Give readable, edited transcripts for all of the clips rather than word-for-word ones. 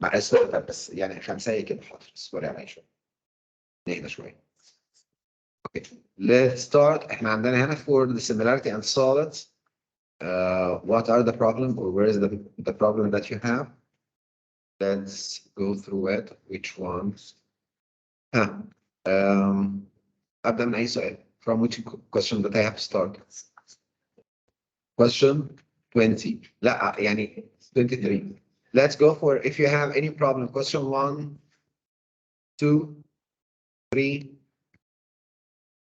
مع السؤال بس يعني 5 كده حاضر اصبري عليا شويه نهدى شويه. اوكي let's start. احنا عندنا هنا for the similarity and solids what are the problem or where is the problem that you have. Let's go through it. Which ones? أبدأ من أي سؤال. From which question that I have to start? Question 20. لا يعني 23. Let's go for if you have any problem. Question 1, 2, 3,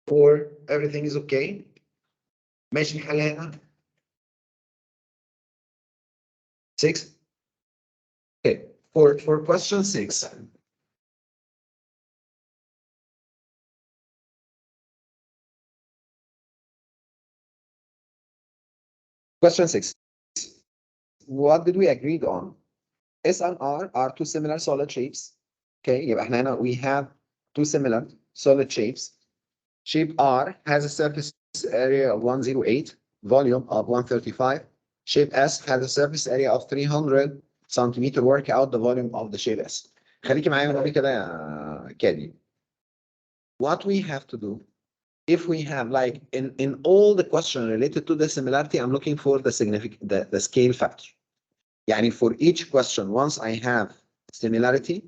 4. Everything is okay. ماشي الحل هنا. 6. Okay. For question 6. Question 6. What did we agreed on? S and R are two similar solid shapes. Okay, يبقى احنا هنا we have two similar solid shapes. Shape R has a surface area of 108, volume of 135. Shape S has a surface area of 300 centimeter. Work out the volume of the shape S. خليكي معايا ونقول كده يا كادي. What we have to do, if we have like in all the question related to the similarity, I'm looking for the significant the scale factor. يعني for each question once I have similarity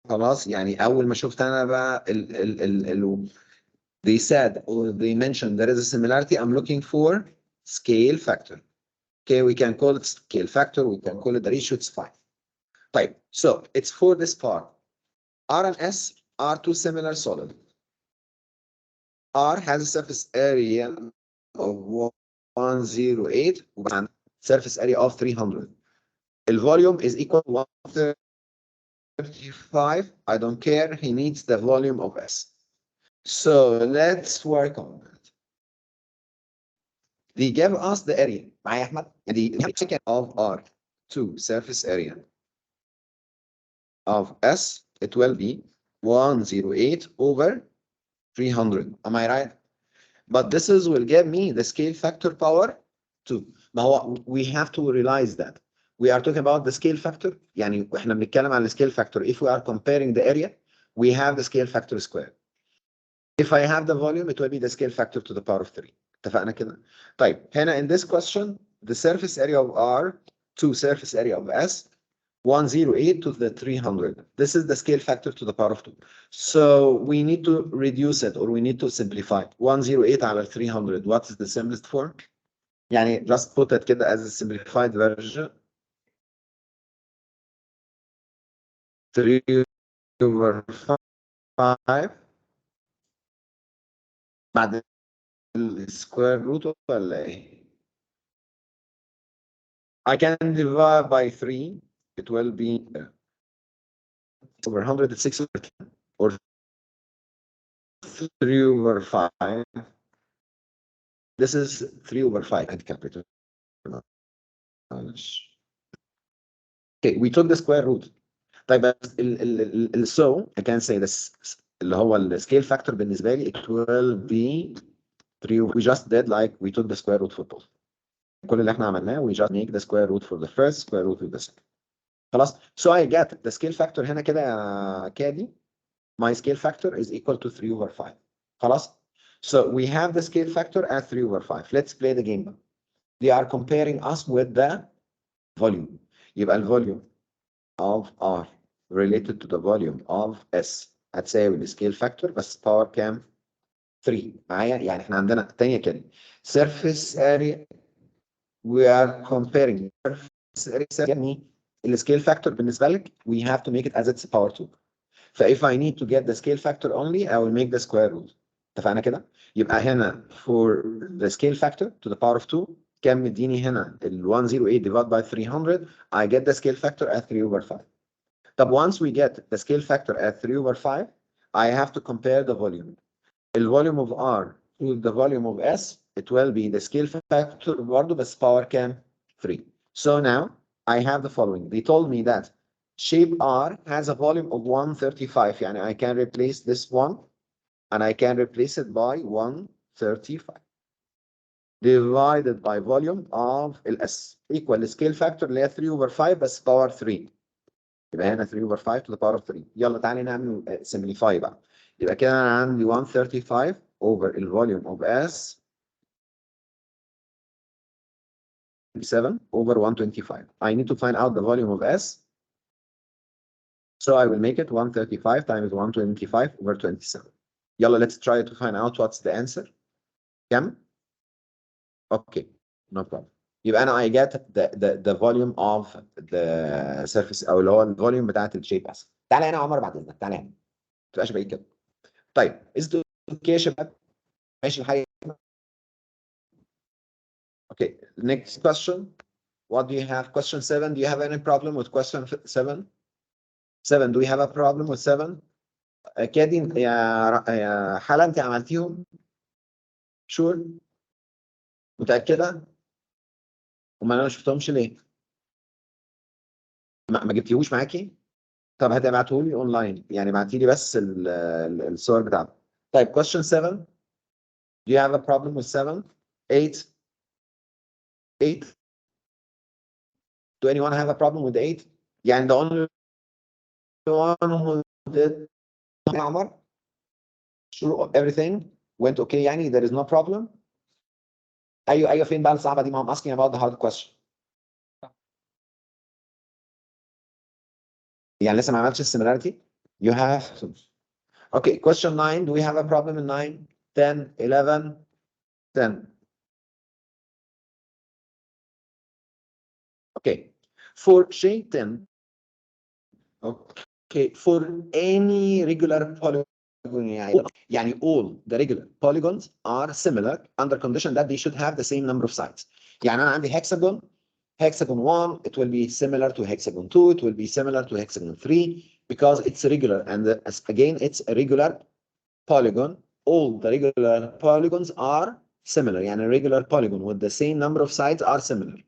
خلاص يعني أول ما شفت أنا بقى they said or they mentioned there is a similarity, I'm looking for scale factor. Okay, we can call it scale factor, we can call it the ratio, it's fine. طيب, so it's for this part. R and S are two similar solids. R has a surface area of 108 and surface area of 300. The volume is equal to 135. I don't care. He needs the volume of S. So let's work on it. They give us the area. معايا أحمد؟ the of R to surface area of S. It will be 108 over 300. Am I right? But this will give me the scale factor power 2. ما هو we have to realize that we are talking about the scale factor. يعني احنا بنتكلم عن scale factor. If we are comparing the area, we have the scale factor square. If I have the volume, it will be the scale factor to the power of 3. اتفقنا كده؟ طيب هنا in this question, the surface area of R to surface area of S, 108 to the 300. This is the scale factor to the power of 2. So we need to reduce it or we need to simplify. 108 على 300. What is the simplest form? يعني just put it كده as a simplified version. 3 over 5 بعد السكوير روت ولا ايه؟ I can divide by 3. It will be over 100, 6 over 10, or 3 over 5. This is 3 over 5. And calculator. Okay, we took the square root. طيب so I can say this اللي هو السكيل factor بالنسبة لي it will be 3. We just did like we took the square root for both. كل اللي احنا عملناه we just make the square root for the first, square root for the second. خلاص. So I get the scale factor هنا كده يا كادي. My scale factor is equal to 3 over 5. خلاص. So we have the scale factor at 3 over 5. Let's play the game. They are comparing us with the volume. يبقى الvolume of R related to the volume of S هتساوي السكيل فاكتور بس باور كام؟ 3. معايا؟ يعني احنا عندنا تانية كده surface area we are comparing surface area يعني السكيل فاكتور بالنسبة لك we have to make it as its power 2. if I need to get the scale factor only I will make the square root. اتفقنا كده؟ يبقى هنا for the scale factor to the power of 2 كام مديني هنا ال 108 divided by 300 I get the scale factor at 3 over 5. طب once we get the scale factor at 3 over 5 I have to compare the volume. The volume of R to the volume of S it will be the scale factor برضه بس power كام؟ 3. So now I have the following. They told me that shape R has a volume of 135 يعني I can replace this one and I can replace it by 135. divided by volume of S equal scale factor اللي هي 3 over 5 بس باور 3. يبقى هنا 3 over 5 to the power of 3. يلا تعالي نعمل simplify بقى. يبقى كده انا عندي 135 over the volume of S 7 over 125. I need to find out the volume of S. So I will make it 135 times 125 over 27. يلا let's try to find out what's the answer. كم؟ Okay, no problem. يبقى انا I get the volume of the surface او اللي هو الفوليوم بتاعت الشيب اس. تعالى هنا يا عمر بعد اذنك، تعالى هنا. ما تبقاش بعيد كده. طيب is it okay يا شباب؟ ماشي الحقيقة. Okay, next question. What do you have? Question 7. Do you have any problem with question 7? 7. Do we have a problem with 7? كادي يا حلا انت عملتيهم؟ شور؟ متأكدة؟ وما انا ما شفتهمش ليه؟ ما جبتيهوش معاكي؟ طب هتبعته لي اونلاين، يعني ابعتي لي بس الصور بتاعته. طيب question 7. Do you have a problem with 7? 8. 8. Do anyone have a problem with 8? يعني the only one who did عمر sure everything went okay يعني there is no problem. ايوه فين بقى الصعبه دي؟ ما هم asking about the hard question. يعني لسه ما عملتش similarity. You have to. Okay, question 9. Do we have a problem in 9? 10, 11, 10. Okay. For shape 10, okay, for any regular polygon, يعني all the regular polygons are similar under condition that they should have the same number of sides. يعني أنا عندي hexagon 1, it will be similar to hexagon 2, it will be similar to hexagon 3, because it's regular, and again, it's a regular polygon. All the regular polygons are similar. يعني regular polygon with the same number of sides are similar.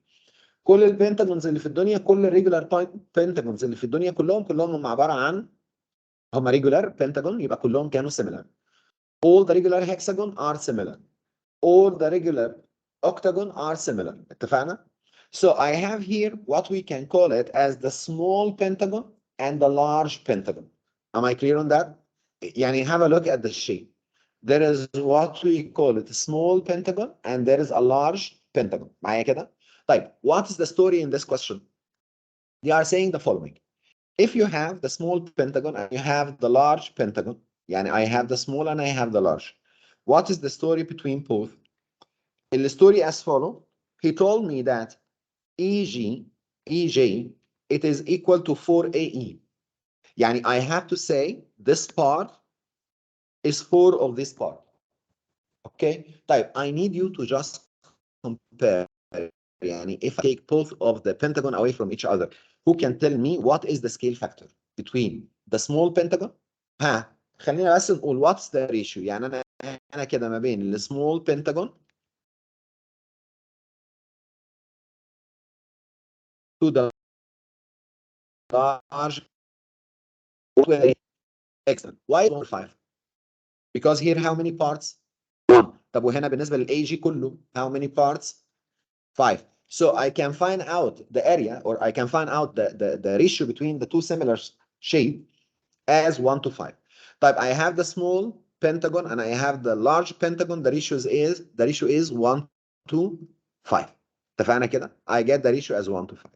كل البنتاجونز اللي في الدنيا، كل الريجولار بنتاجونز اللي في الدنيا كلهم هم عباره عن هم ريجولار بنتاجون، يبقى كلهم كانوا similar. All the regular hexagon are similar. All the regular octagon are similar. اتفقنا؟ So I have here what we can call it as the small pentagon and the large pentagon. Am I clear on that? يعني have a look at the shape. There is what we call it a small pentagon and there is a large pentagon. معايا كده؟ طيب, what is the story in this question? They are saying the following. If you have the small pentagon and you have the large pentagon, يعني I have the small and I have the large. What is the story between both? The story as follow. He told me that EJ, it is equal to 4AE. يعني I have to say this part is 4 of this part. Okay? طيب, I need you to just compare. يعني if I take both of the pentagon away from each other, who can tell me what is the scale factor between the small pentagon? ها خلينا بس نقول what's the ratio. يعني انا كده ما بين small pentagon to the large. Excellent. Why 5? Because here how many parts? 1. طب وهنا بالنسبة للAG كله how many parts? 5. So I can find out the area, or I can find out the ratio between the two similar shape as 1 to 5. طيب, I have the small pentagon and I have the large pentagon. The ratio is 1 to 5. اتفقنا كده؟ I get the ratio as 1 to 5.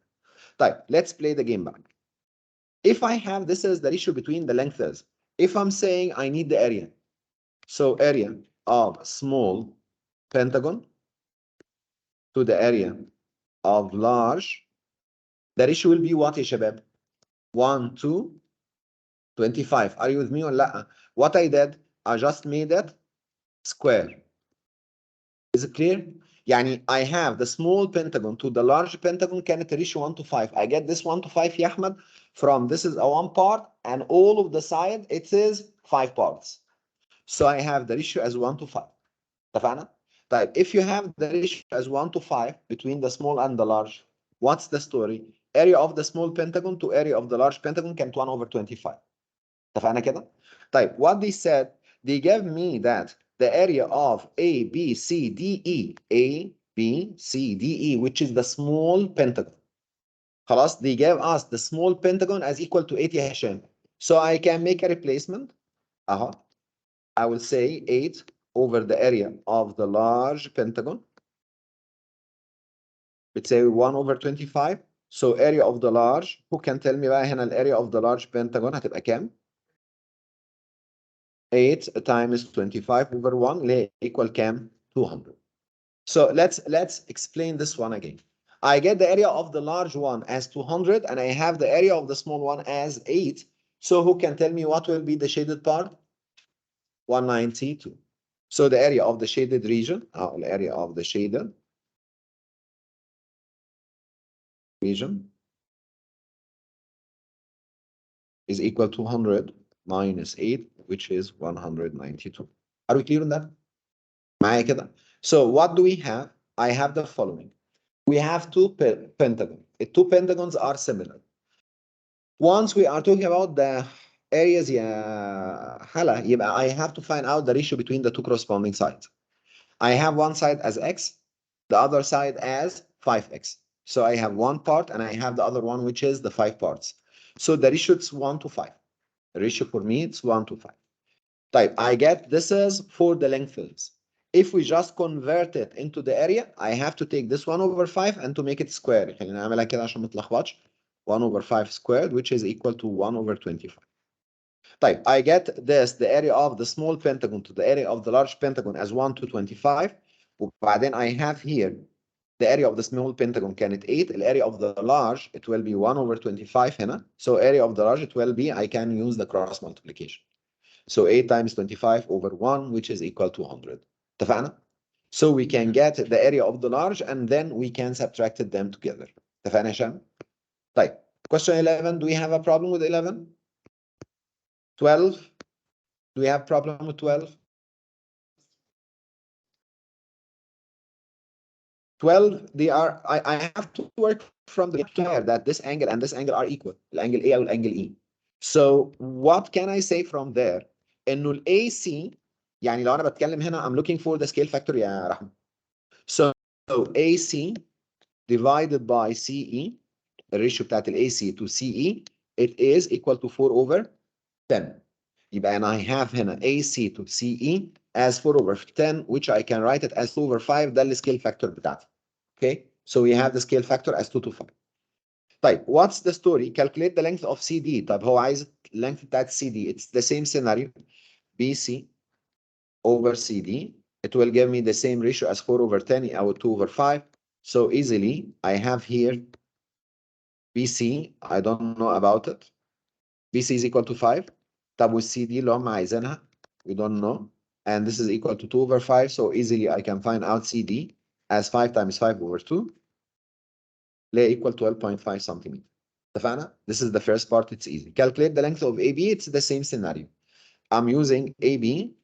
طيب, let's play the game back. If I have this is the ratio between the lengths. If I'm saying I need the area, so area of small pentagon to the area of large, the ratio will be what يا شباب? 1 to 25. Are you with me or لا? What I did, I just made it square. Is it clear? يعني I have the small pentagon to the large pentagon كانت ratio 1 to 5. I get this 1 to 5 يا أحمد from this is a 1 part and all of the side it is 5 parts. So I have the ratio as 1 to 5. اتفقنا؟ طيب, if you have the ratio as 1 to 5 between the small and the large, what's the story? Area of the small pentagon to area of the large pentagon كانت 1 over 25. اتفقنا كده؟ طيب, what they said, they gave me that the area of A, B, C, D, E, A, B, C, D, E, which is the small pentagon. خلاص, they gave us the small pentagon as equal to 8 يا هشام. So I can make a replacement. I will say 8 over the area of the large pentagon. Let's say 1 over 25. So area of the large, who can tell me بقى هنا ال area of the large pentagon هتبقى كام؟ 8 times 25 over 1 اللي equal كام؟ 200. So let's explain this one again. I get the area of the large one as 200 and I have the area of the small one as 8. So who can tell me what will be the shaded part? 192. So the area of the shaded region, the area of the shaded region is equal to 200 minus 8, which is 192. Are we clear on that? معايا كده? So what do we have? I have the following. We have two pentagons. The two pentagons are similar. Once we are talking about the areas يا حلا, يبقى I have to find out the ratio between the two corresponding sides. I have one side as x, the other side as 5x. So I have one part and I have the other one, which is the 5 parts. So the ratio is 1 to 5. The ratio for me, it's 1 to 5. Type, I get this is for the lengths. If we just convert it into the area, I have to take this 1 over 5 and to make it square. خلينا نعملها كده عشان ما تلخبطش. 1 over 5 squared, which is equal to 1 over 25. Type, I get this, the area of the small pentagon to the area of the large pentagon as 1 to 25. وبعدين I have here the area of the small pentagon كانت 8. The area of the large, it will be 1 over 25 هنا. So area of the large, it will be, I can use the cross multiplication. So 8 times 25 over 1, which is equal to 100. اتفقنا? So we can get the area of the large and then we can subtract them together. اتفقنا يا هشام؟ طيب, question 11, do we have a problem with 11? 12, do we have problem with 12? 12, they are, I have to work from the pair that this angle and this angle are equal. الانجل A and angle E. So what can I say from there? انه ال AC, يعني لو انا بتكلم هنا I'm looking for the scale factor يا رحمة. So AC divided by CE, the ratio بتاعت ال AC to CE, it is equal to 4 over 10. يبقى I have هنا AC to CE as 4 over 10, which I can write it as 2 over 5. ده ال scale factor بتاعتي. Okay, so we have the scale factor as 2 to 5. طيب, what's the story? Calculate the length of CD. طيب هو عايز length بتاعت CD. It's the same scenario. BC over CD. It will give me the same ratio as 4 over 10 or 2 over 5. So easily, I have here BC. I don't know about it. BC is equal to 5. طب وال CD اللي هم عايزينها, we don't know. And this is equal to 2 over 5. So easily, I can find out CD as 5 times 5 over 2. لا equal 12.5 centimeter. اتفقنا? This is the first part, it's easy. Calculate the length of AB, it's the same scenario. I'm using AB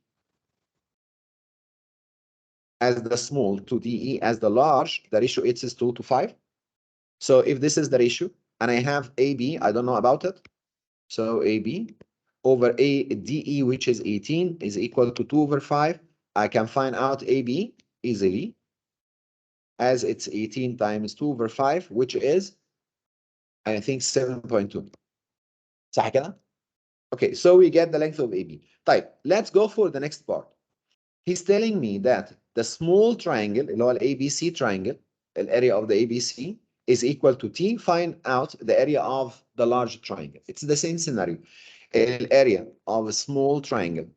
as the small to DE as the large. The ratio is 2 to 5. So if this is the ratio, and I have AB, I don't know about it. So AB over DE, which is 18, is equal to 2 over 5. I can find out AB easily as it's 18 times 2 over 5, which is, I think, 7.2. صح كده؟ Okay, so we get the length of AB. طيب, let's go for the next part. He's telling me that the small triangle, اللي هو ال ABC triangle, the area of the ABC is equal to T. Find out the area of the large triangle. It's the same scenario. The area of a small triangle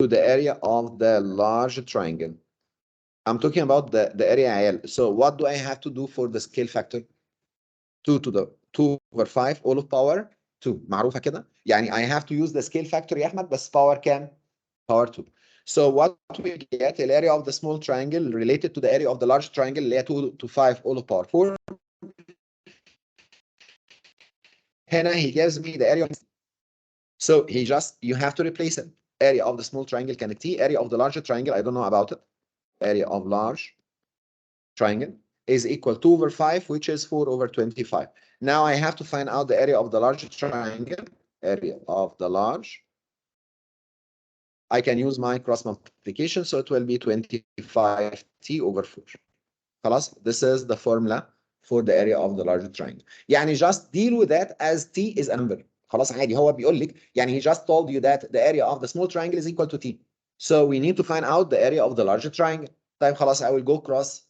to the area of the large triangle. I'm talking about the area عيال. So what do I have to do for the scale factor? 2 to the 2 over 5 all of power 2. معروفة كده؟ يعني I have to use the scale factor يا أحمد, بس power كام? Power 2. So what we get, the area of the small triangle related to the area of the large triangle اللي هي 2 to 5 all of power 4. هنا he gives me the area. So he just, you have to replace it. Area of the small triangle كانت T. Area of the larger triangle, I don't know about it. Area of large triangle is equal to 2 over 5, which is 4 over 25. Now I have to find out the area of the large triangle. Area of the large I can use my cross multiplication, so it will be 25t over 4. خلاص. This is the formula for the area of the larger triangle. يعني just deal with that as t is a number. خلاص عادي. هو بيقول لك يعني he just told you that the area of the small triangle is equal to t. So we need to find out the area of the larger triangle. طيب خلاص I will go cross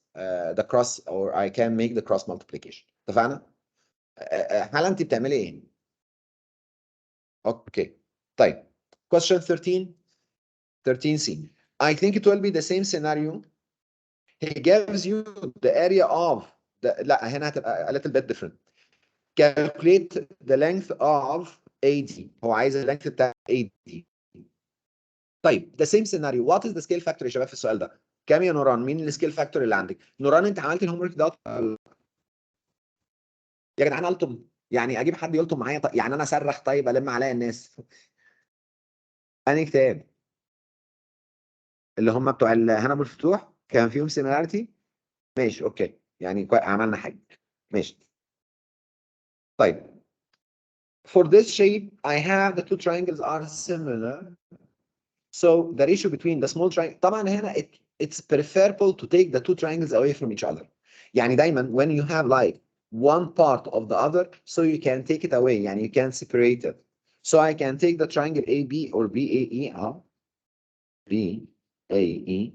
the cross or I can make the cross multiplication. اتفقنا؟ هل انت بتعملي ايه؟ اوكي. طيب question 13 13c. I think it will be the same scenario. He gives you the area of the لا هنا هتبقى a little bit different. Calculate the length of AD. هو عايز اللينث بتاع AD. طيب the same scenario. What is the scale factor يا شباب في السؤال ده؟ كام يا نوران؟ مين السكيل فاكتور اللي عندك؟ نوران انت عملت الهوم ورك دوت؟ يا جدعان التم يعني اجيب حد يلطم معايا يعني انا اصرخ طيب الم عليا الناس. انهي كتاب؟ اللي هم بتوع الهنا بالفتوح كان فيهم similarity. ماشي اوكي يعني عملنا حاجه. ماشي. طيب for this shape I have the two triangles are similar, so the ratio between the small triangle طبعا هنا it's preferable to take the two triangles away from each other. يعني دايما when you have like one part of the other so you can take it away يعني you can separate it. So I can take the triangle AB or BAE BAE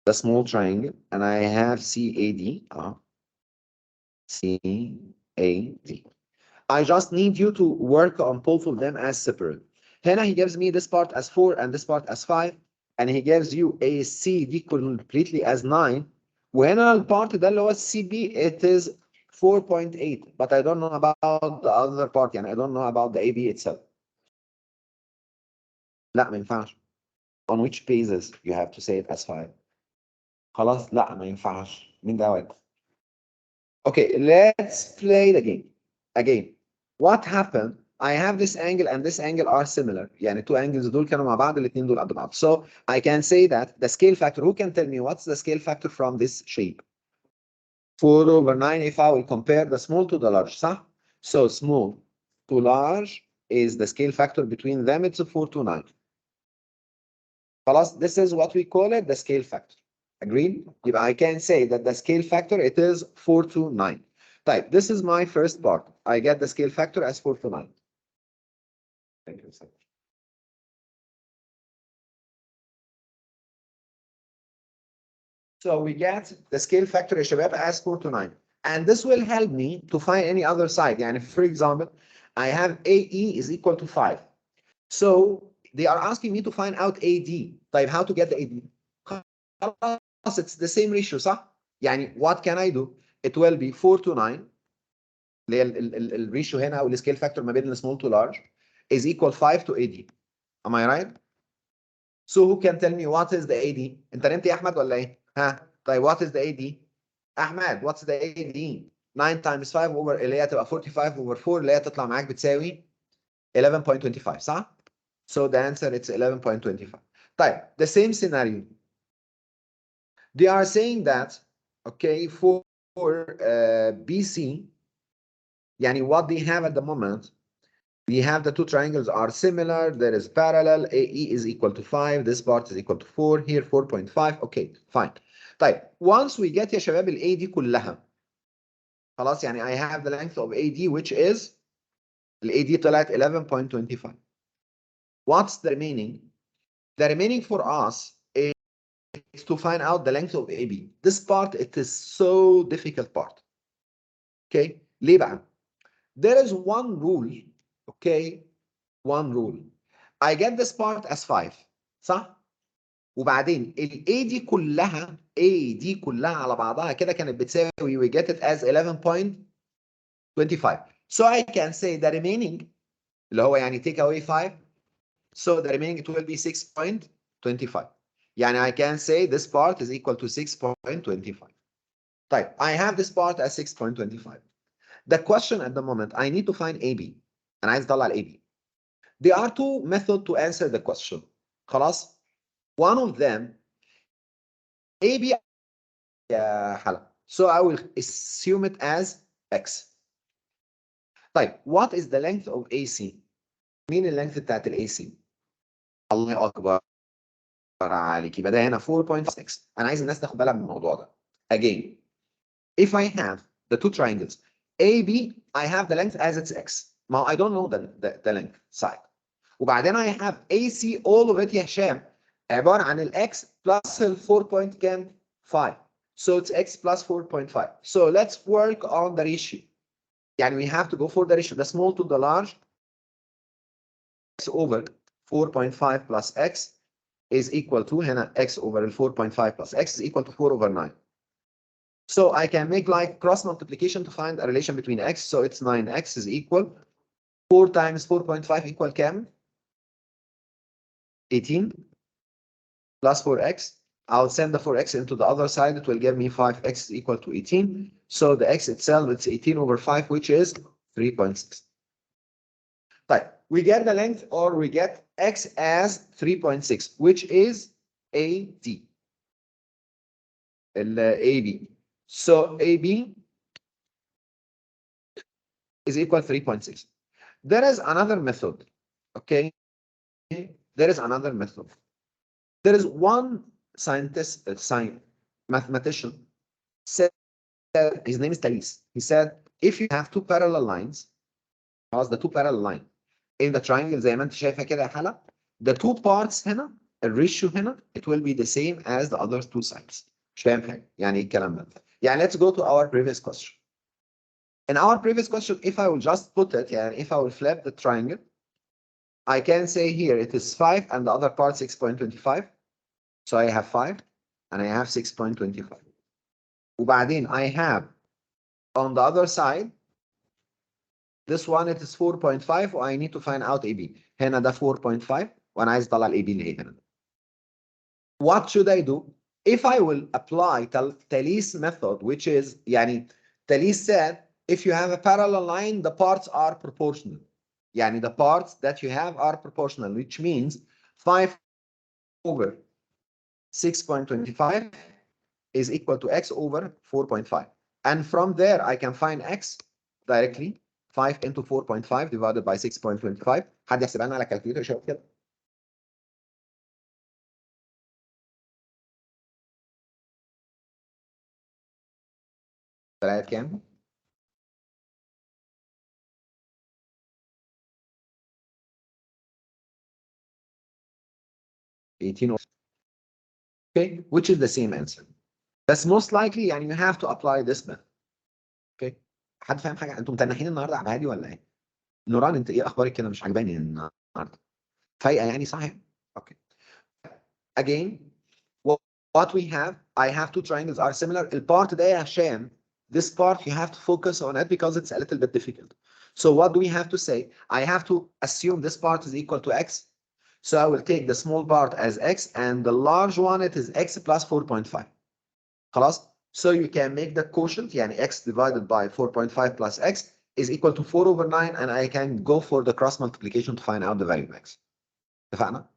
the small triangle and I have CAD CAD. I just need you to work on both of them as separate. هنا he gives me this part as 4 and this part as 5 and he gives you a CD completely as 9 وهنا البارت ده اللي هو CB it is 4.8 but I don't know about the other part يعني I don't know about the AB itself. لا ما ينفعش. On which basis you have to say it as 5. خلاص لا ما ينفعش. مين ده واد؟ Okay, let's play the game. Again, what happened? I have this angle and this angle are similar. يعني two angles دول كانوا مع بعض الاثنين دول قد بعض. So I can say that the scale factor, who can tell me what's the scale factor from this shape? 4 over 9 if I will compare the small to the large, صح? So small to large is the scale factor between them, it's 4 to 9. خلاص, this is what we call it, the scale factor. Agreed? I can say that the scale factor, it is 4 to 9. Type, this is my first part. I get the scale factor as 4 to 9. Thank you so much. So we get the scale factor يا شباب as 4 to 9. And this will help me to find any other side. يعني for example, I have AE is equal to 5. So they are asking me to find out AD. طيب how to get the AD? خلاص it's the same ratio صح؟ يعني what can I do? It will be 4 to 9 اللي هي الريشيو هنا او السكيل فاكتور ما بين السمول تو لارج is equal 5 to AD. Am I right? So who can tell me what is the AD? انت نمت يا احمد ولا ايه؟ ها؟ طيب what is the AD؟ احمد what's the AD؟ 9 times 5 over اللي هي تبقى 45 over 4 اللي هي تطلع معاك بتساوي 11.25 صح؟ So the answer it's 11.25. طيب the same scenario. They are saying that okay for BC يعني what they have at the moment, we have the two triangles are similar, there is parallel, AE is equal to 5, this part is equal to 4, here 4.5, okay, fine. طيب, once we get يا شباب ال AD كلها, خلاص يعني I have the length of AD which is, ال AD طلعت 11.25. What's the remaining? The remaining for us is to find out the length of AB. This part, it is so difficult part. Okay, ليه بقى؟ There is one rule, okay, one rule. I get this part as 5 صح؟ وبعدين ال A دي كلها على بعضها كده كانت بتساوي we get it as 11.25. So I can say the remaining اللي هو يعني take away 5. So the remaining it will be 6.25. يعني I can say this part is equal to 6.25. طيب I have this part as 6.25. The question at the moment I need to find AB. أنا عايز أطلع ال AB. There are two methods to answer the question. خلاص? One of them AB يا حلا. So I will assume it as X. طيب what is the length of AC? مين اللينث بتاعت ال AC؟ الله اكبر عليك، يبقى ده هنا 4.6. انا عايز الناس تاخد بالها من الموضوع ده. Again, if I have the two triangles AB, I have the length as its x. ما I don't know the length side. وبعدين I have AC all of it يا هشام عبارة عن ال x plus ال 4 point كام؟ 5. So it's x plus 4.5. So let's work on the ratio. يعني we have to go for the ratio, the small to the large. X over 4.5 plus x is equal to هنا x over 4.5 plus x is equal to 4 over 9. So I can make like cross multiplication to find a relation between x. So it's 9x is equal 4 times 4.5 equal كام؟ 18 plus 4x. I'll send the 4x into the other side. It will give me 5x is equal to 18. So the x itself, it's 18 over 5, which is 3.6. Right. We get the length, or we get x as 3.6, which is AD. AB. So AB is equal to 3.6. There is another method. Okay. There is another method. There is one scientist, mathematician, said, his name is Thalys. He said, if you have two parallel lines, the two parallel line in the triangle زي ما انت شايفه كده يا حلا, the two parts هنا, الريشيو هنا, it will be the same as the other two sides. مش فاهم حاجه يعني ايه الكلام ده. يعني let's go to our previous question. In our previous question, if I will just put it, يعني if I will flip the triangle, I can say here it is 5 and the other part 6.25. So I have 5 and I have 6.25. وبعدين I have on the other side, this one it is 4.5 I need to find out AB. هنا ده 4.5 وانا عايز اطلع ال AB اللي هي هنا. What should I do? If I will apply Thalys method, which is يعني Thalys said if you have a parallel line the parts are proportional. يعني the parts that you have are proportional, which means 5 over 6.25 is equal to x over 4.5. And from there, I can find x directly. 5 into 4.5 divided by 6.25. حد يحسبها لنا على كالكوليتر شباب كده؟ طلعت كام؟ 18. Okay, which is the same answer. That's most likely يعني you have to apply this method. Okay. حد فاهم حاجه؟ انتوا متنحين النهارده على هادي ولا ايه؟ نوران انت ايه اخبارك كده؟ مش عجباني النهارده. فايقه يعني صحيح؟ اوكي. Again, what we have, I have two triangles are similar. البارت ده يا هشام, this part you have to focus on it because it's a little bit difficult. So what do we have to say? I have to assume this part is equal to x. So I will take the small part as x and the large one it is x plus 4.5. خلاص? So you can make the quotient يعني x divided by 4.5 plus x is equal to 4 over 9 and I can go for the cross multiplication to find out the value of x. اتفقنا؟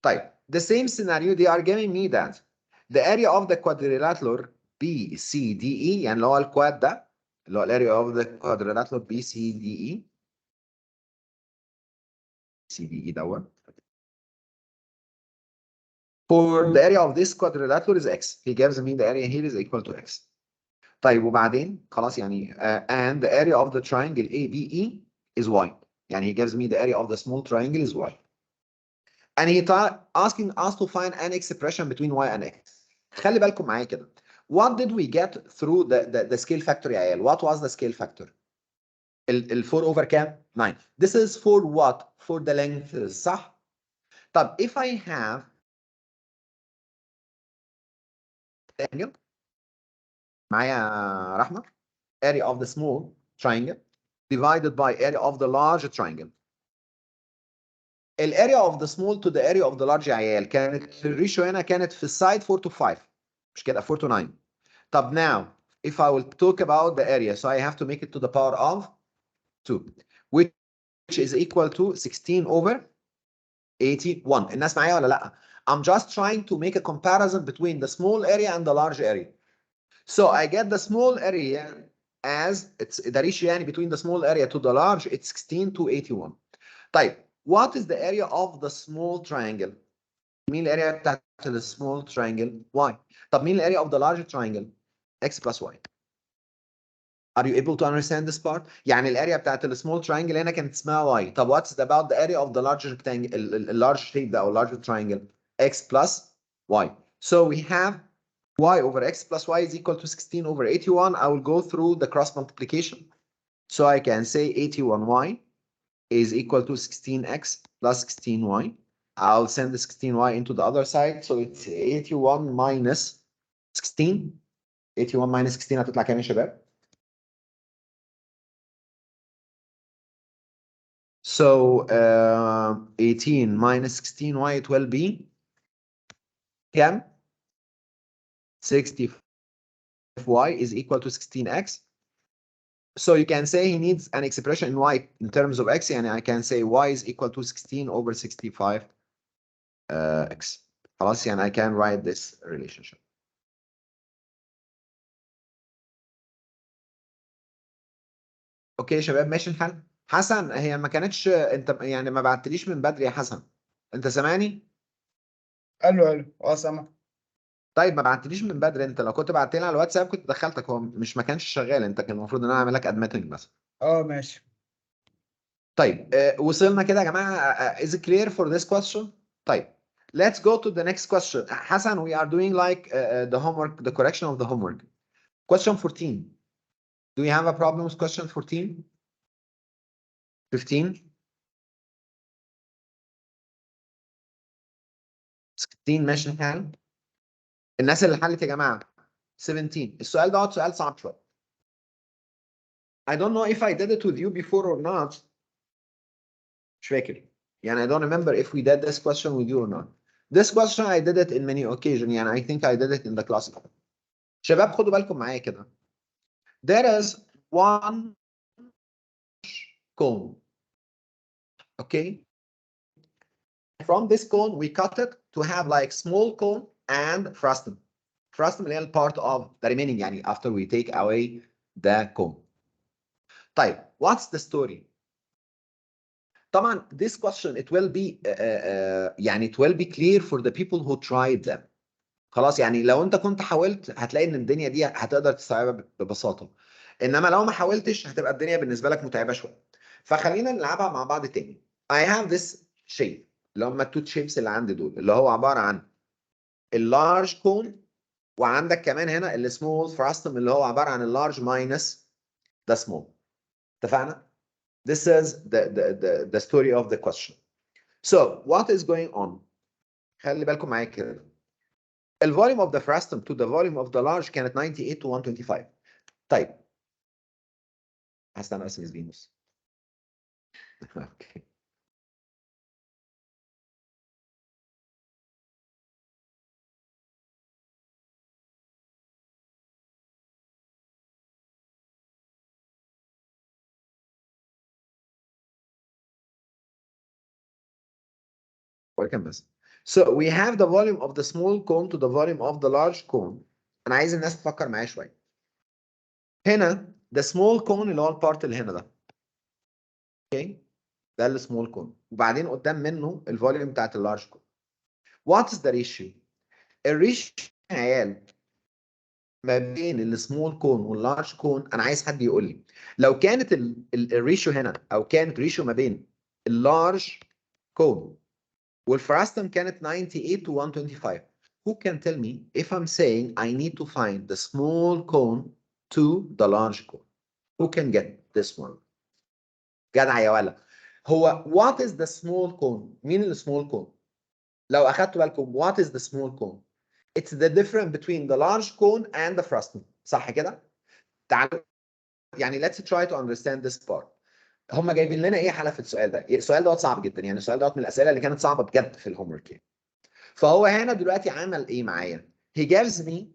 طيب, the same scenario they are giving me that the area of the quadrilateral BCDE يعني اللي هو الكواد ده, اللي هو الاريا of the quadrilateral BCDE CDE دوت, for the area of this quadrilateral is x. He gives me the area here is equal to x. طيب وبعدين خلاص يعني and the area of the triangle ABE is y. يعني he gives me the area of the small triangle is y. And he asking us to find an expression between y and x. خلي بالكم معايا كده. What did we get through the scale factor يا عيال? What was the scale factor? ال 4 over كام؟ 9. This is for what? For the length, صح؟ طب if I have triangle معايا رحمة, area of the small triangle divided by area of the large triangle. الاريا of the small to the area of the large يا عيال كانت الريشيو هنا كانت في السايد 4 to 5 مش كده 4 to 9. طب now if I will talk about the area so I have to make it to the power of 2 which is equal to 16 over 81. الناس معايا ولا لا؟ I'm just trying to make a comparison between the small area and the large area. So I get the small area as it's the ratio يعني between the small area to the large it's 16 to 81. طيب what is the area of the small triangle؟ مين الاريا بتاعت the small triangle؟ y. طب مين الاريا of the large triangle؟ x plus y. Are you able to understand this part؟ يعني الاريا بتاعت ال small triangle هنا كانت اسمها y. طب what's about the area of the large rectangle ال large shape ده او large triangle؟ x plus y. So we have y over x plus y is equal to 16 over 81. I will go through the cross multiplication. So I can say 81y is equal to 16x plus 16y. I'll send the 16y into the other side. So it's 81 minus 16. 81 minus 16 هتطلع كام يا شباب؟ So 18 minus 16y it will be كام؟ 65y is equal to 16x. So you can say he needs an expression in y in terms of x, and I can say y is equal to 16 over 65 x. خلاص يعني I can write this relationship. اوكي يا شباب ماشي الحال. حسن هي ما كانتش انت يعني ما بعتليش من بدري يا حسن، انت سامعني؟ الو الو، سامع. طيب ما بعتليش من بدري، انت لو كنت بعت لي على الواتساب كنت دخلتك، هو مش ما كانش شغال، انت كان المفروض ان انا اعمل لك ادمتنج مثلا. ماشي. طيب وصلنا كده يا جماعه. Is it clear for this question؟ طيب let's go to the next question. حسن we are doing like the homework, the correction of the homework. Question 14. Do you have a problem with question 14؟ 15؟ 16 ماشي الحال. الناس اللي حلت يا جماعه 17. السؤال ده سؤال صعب شويه. I don't know if I did it with you before or not. مش فاكر. يعني I don't remember if we did this question with you or not. This question I did it in many occasions. يعني I think I did it in the class. شباب خدوا بالكم معايا كده. There is one cone. Okay. From this cone we cut it to have like small cone and frustum. Frustum اللي هي part of the remaining يعني after we take away the cone. طيب what's the story؟ طبعا this question it will be يعني it will be clear for the people who tried them. خلاص يعني لو انت كنت حاولت هتلاقي ان الدنيا دي هتقدر تستوعبها ببساطه، انما لو ما حاولتش هتبقى الدنيا بالنسبه لك متعبه شويه. فخلينا نلعبها مع بعض تاني. I have this shape اللي هم التو شيبس اللي عندي دول اللي هو عباره عن اللارج كون، وعندك كمان هنا السمول فراستم اللي هو عباره عن اللارج ماينس ذا سمول. اتفقنا؟ This is the story of the question. So what is going on؟ خلي بالكم معايا كده. الفوليوم of the frustum to the volume of the large كانت 98 to 125. طيب هستنى بس مس فينوس. اوكي welcome بس. So we have the volume of the small cone to the volume of the large cone. انا عايز الناس تفكر معايا شويه. هنا the small cone اللي هو البارت اللي هنا ده. اوكي ده السمول كون، وبعدين قدام منه الفوليوم بتاعت اللارج كون. What is the ratio؟ الريشيو يا عيال ما بين السمول كون واللارج كون، انا عايز حد يقول لي لو كانت الريشيو هنا او كانت ريشيو ما بين اللارج كون والفراستم كانت 98 to 125. Who can tell me if I'm saying I need to find the small cone to the large cone? Who can get this one؟ جدع يا ولا. هو what is the small cone؟ مين السمول كون؟ لو اخدتوا بالكم what is the small cone؟ It's the difference between the large cone and the frustum. صح كده؟ تعالوا يعني let's try to understand this part. هم جايبين لنا ايه حاله في السؤال ده؟ السؤال دوت صعب جدا، يعني السؤال دوت من الاسئله اللي كانت صعبه بجد في الهوم ورك. فهو هنا دلوقتي عمل ايه معايا؟ He gives me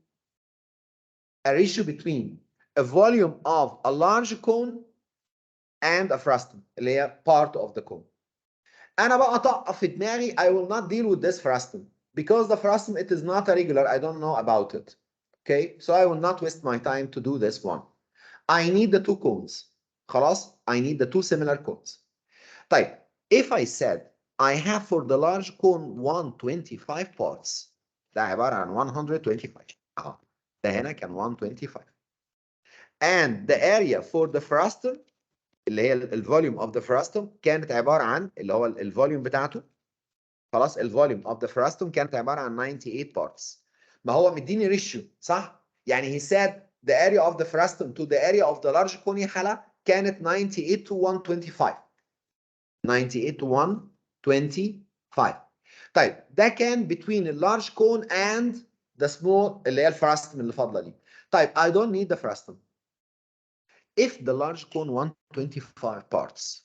a ratio between a volume of a large cone and a frustum اللي هي part of the cone. انا بقى طاقه في دماغي I will not deal with this frustum because the frustum it is not a regular, I don't know about it. Okay, so I will not waste my time to do this one. I need the two cones. خلاص I need the two similar cones. طيب if I said I have for the large cone 125 parts، ده عبارة عن 125 اهو، ده هنا كان 125. and the area for the frustum اللي هي الفوليوم اوف ذا frustum كانت عبارة عن اللي هو الفوليوم بتاعته، خلاص الفوليوم اوف ذا frustum كانت عبارة عن 98 parts. ما هو مديني ريشيو صح؟ يعني he said the area of the frustum to the area of the large cone حالة كانت 98 to 125. 98 to 125. طيب ده كان between the large cone and the small اللي هي الفراستم اللي فاضله دي. طيب I don't need the frustum. If the large cone 125 parts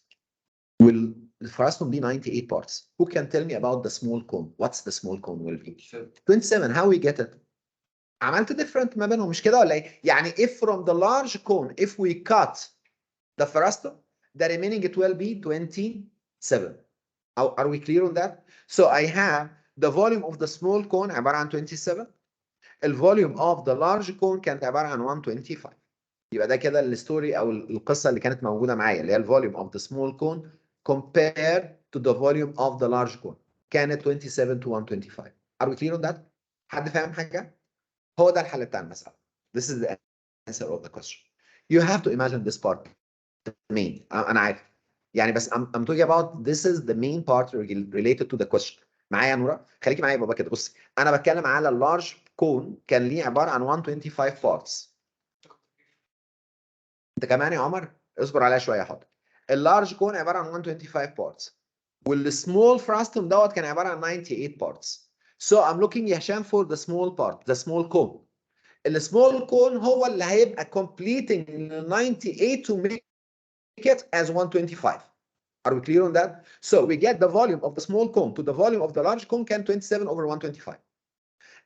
will the frustum be 98 parts, who can tell me about the small cone? What's the small cone will be? 27. How we get it? عملت different ما بينهم مش كده ولا ايه؟ يعني if from the large cone if we cut the frustum the remaining it will be 27. Are we clear on that? So I have the volume of the small cone عبارة عن 27. الفوليوم of the large cone كانت عبارة عن 125. يبقى ده كده الستوري او القصة اللي كانت موجودة معايا اللي هي الفوليوم of the small cone compared to the volume of the large cone كانت 27 to 125. Are we clear on that? حد فاهم حاجة؟ هو ده الحل بتاع المسألة. This is the answer of the question. You have to imagine this part main. أنا عارف. يعني بس I'm talking about this is the main part related to the question. معايا يا نورا؟ خليكي معايا يا بابا كده. بصي أنا بتكلم على اللارج كون كان ليه عبارة عن 125 parts. أنت كمان يا عمر؟ اصبر عليا شوية يا حاضر. اللارج كون عبارة عن 125 parts. والسمول فراستوم دوت كان عبارة عن 98 parts. So I'm looking يا هشام for the small part, the small cone. السمول كون هو اللي هيبقى completing 98 to make it as 125. Are we clear on that? So we get the volume of the small cone to the volume of the large cone can 27 over 125.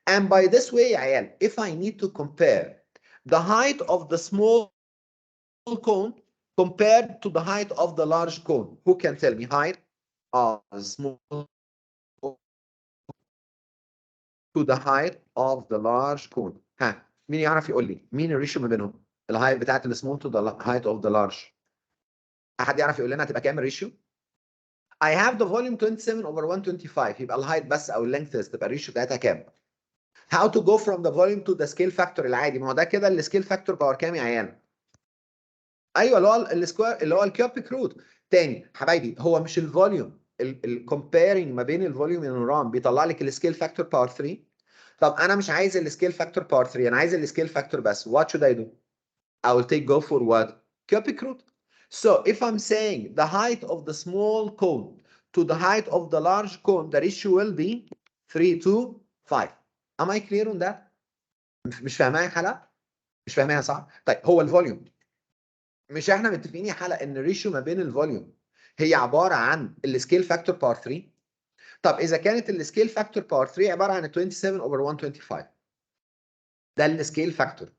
And by this way, عيال, if I need to compare the height of the small cone compared to the height of the large cone, who can tell me height of the small cone to the height of the large cone? ها مين يعرف يقول لي مين الريشيو ما بينهم؟ الهايت بتاعت السمول to the height of the large. احد يعرف يقول لنا هتبقى كام الريشيو؟ I have the volume 27 over 125 يبقى الهايت بس او اللينث تبقى الريشيو بتاعتها كام؟ How to go from the volume to the scale factor العادي، ما هو ده كده السكيل فاكتور باور كام يا عيال؟ ايوه اللي هو السكوير اللي هو الكيوبيك روت. تاني حبايبي هو مش الفوليوم الكومبيرنج ما بين الفوليوم والرام بيطلع لك السكيل فاكتور باور 3؟ طب انا مش عايز السكيل فاكتور باور 3، انا عايز السكيل فاكتور بس. What should I do? I will take go for what? Cubic root. So if I'm saying the height of the small cone to the height of the large cone, the ratio will be 3 to 5. Am I clear on that? مش فاهمها يا حلا؟ مش فاهمها صح؟ طيب هو الفوليوم مش احنا متفقين يا حلا ان الريشيو ما بين الفوليوم هي عباره عن السكيل فاكتور باور 3؟ طب اذا كانت السكيل فاكتور باور 3 عباره عن 27 over 125 ده السكيل فاكتور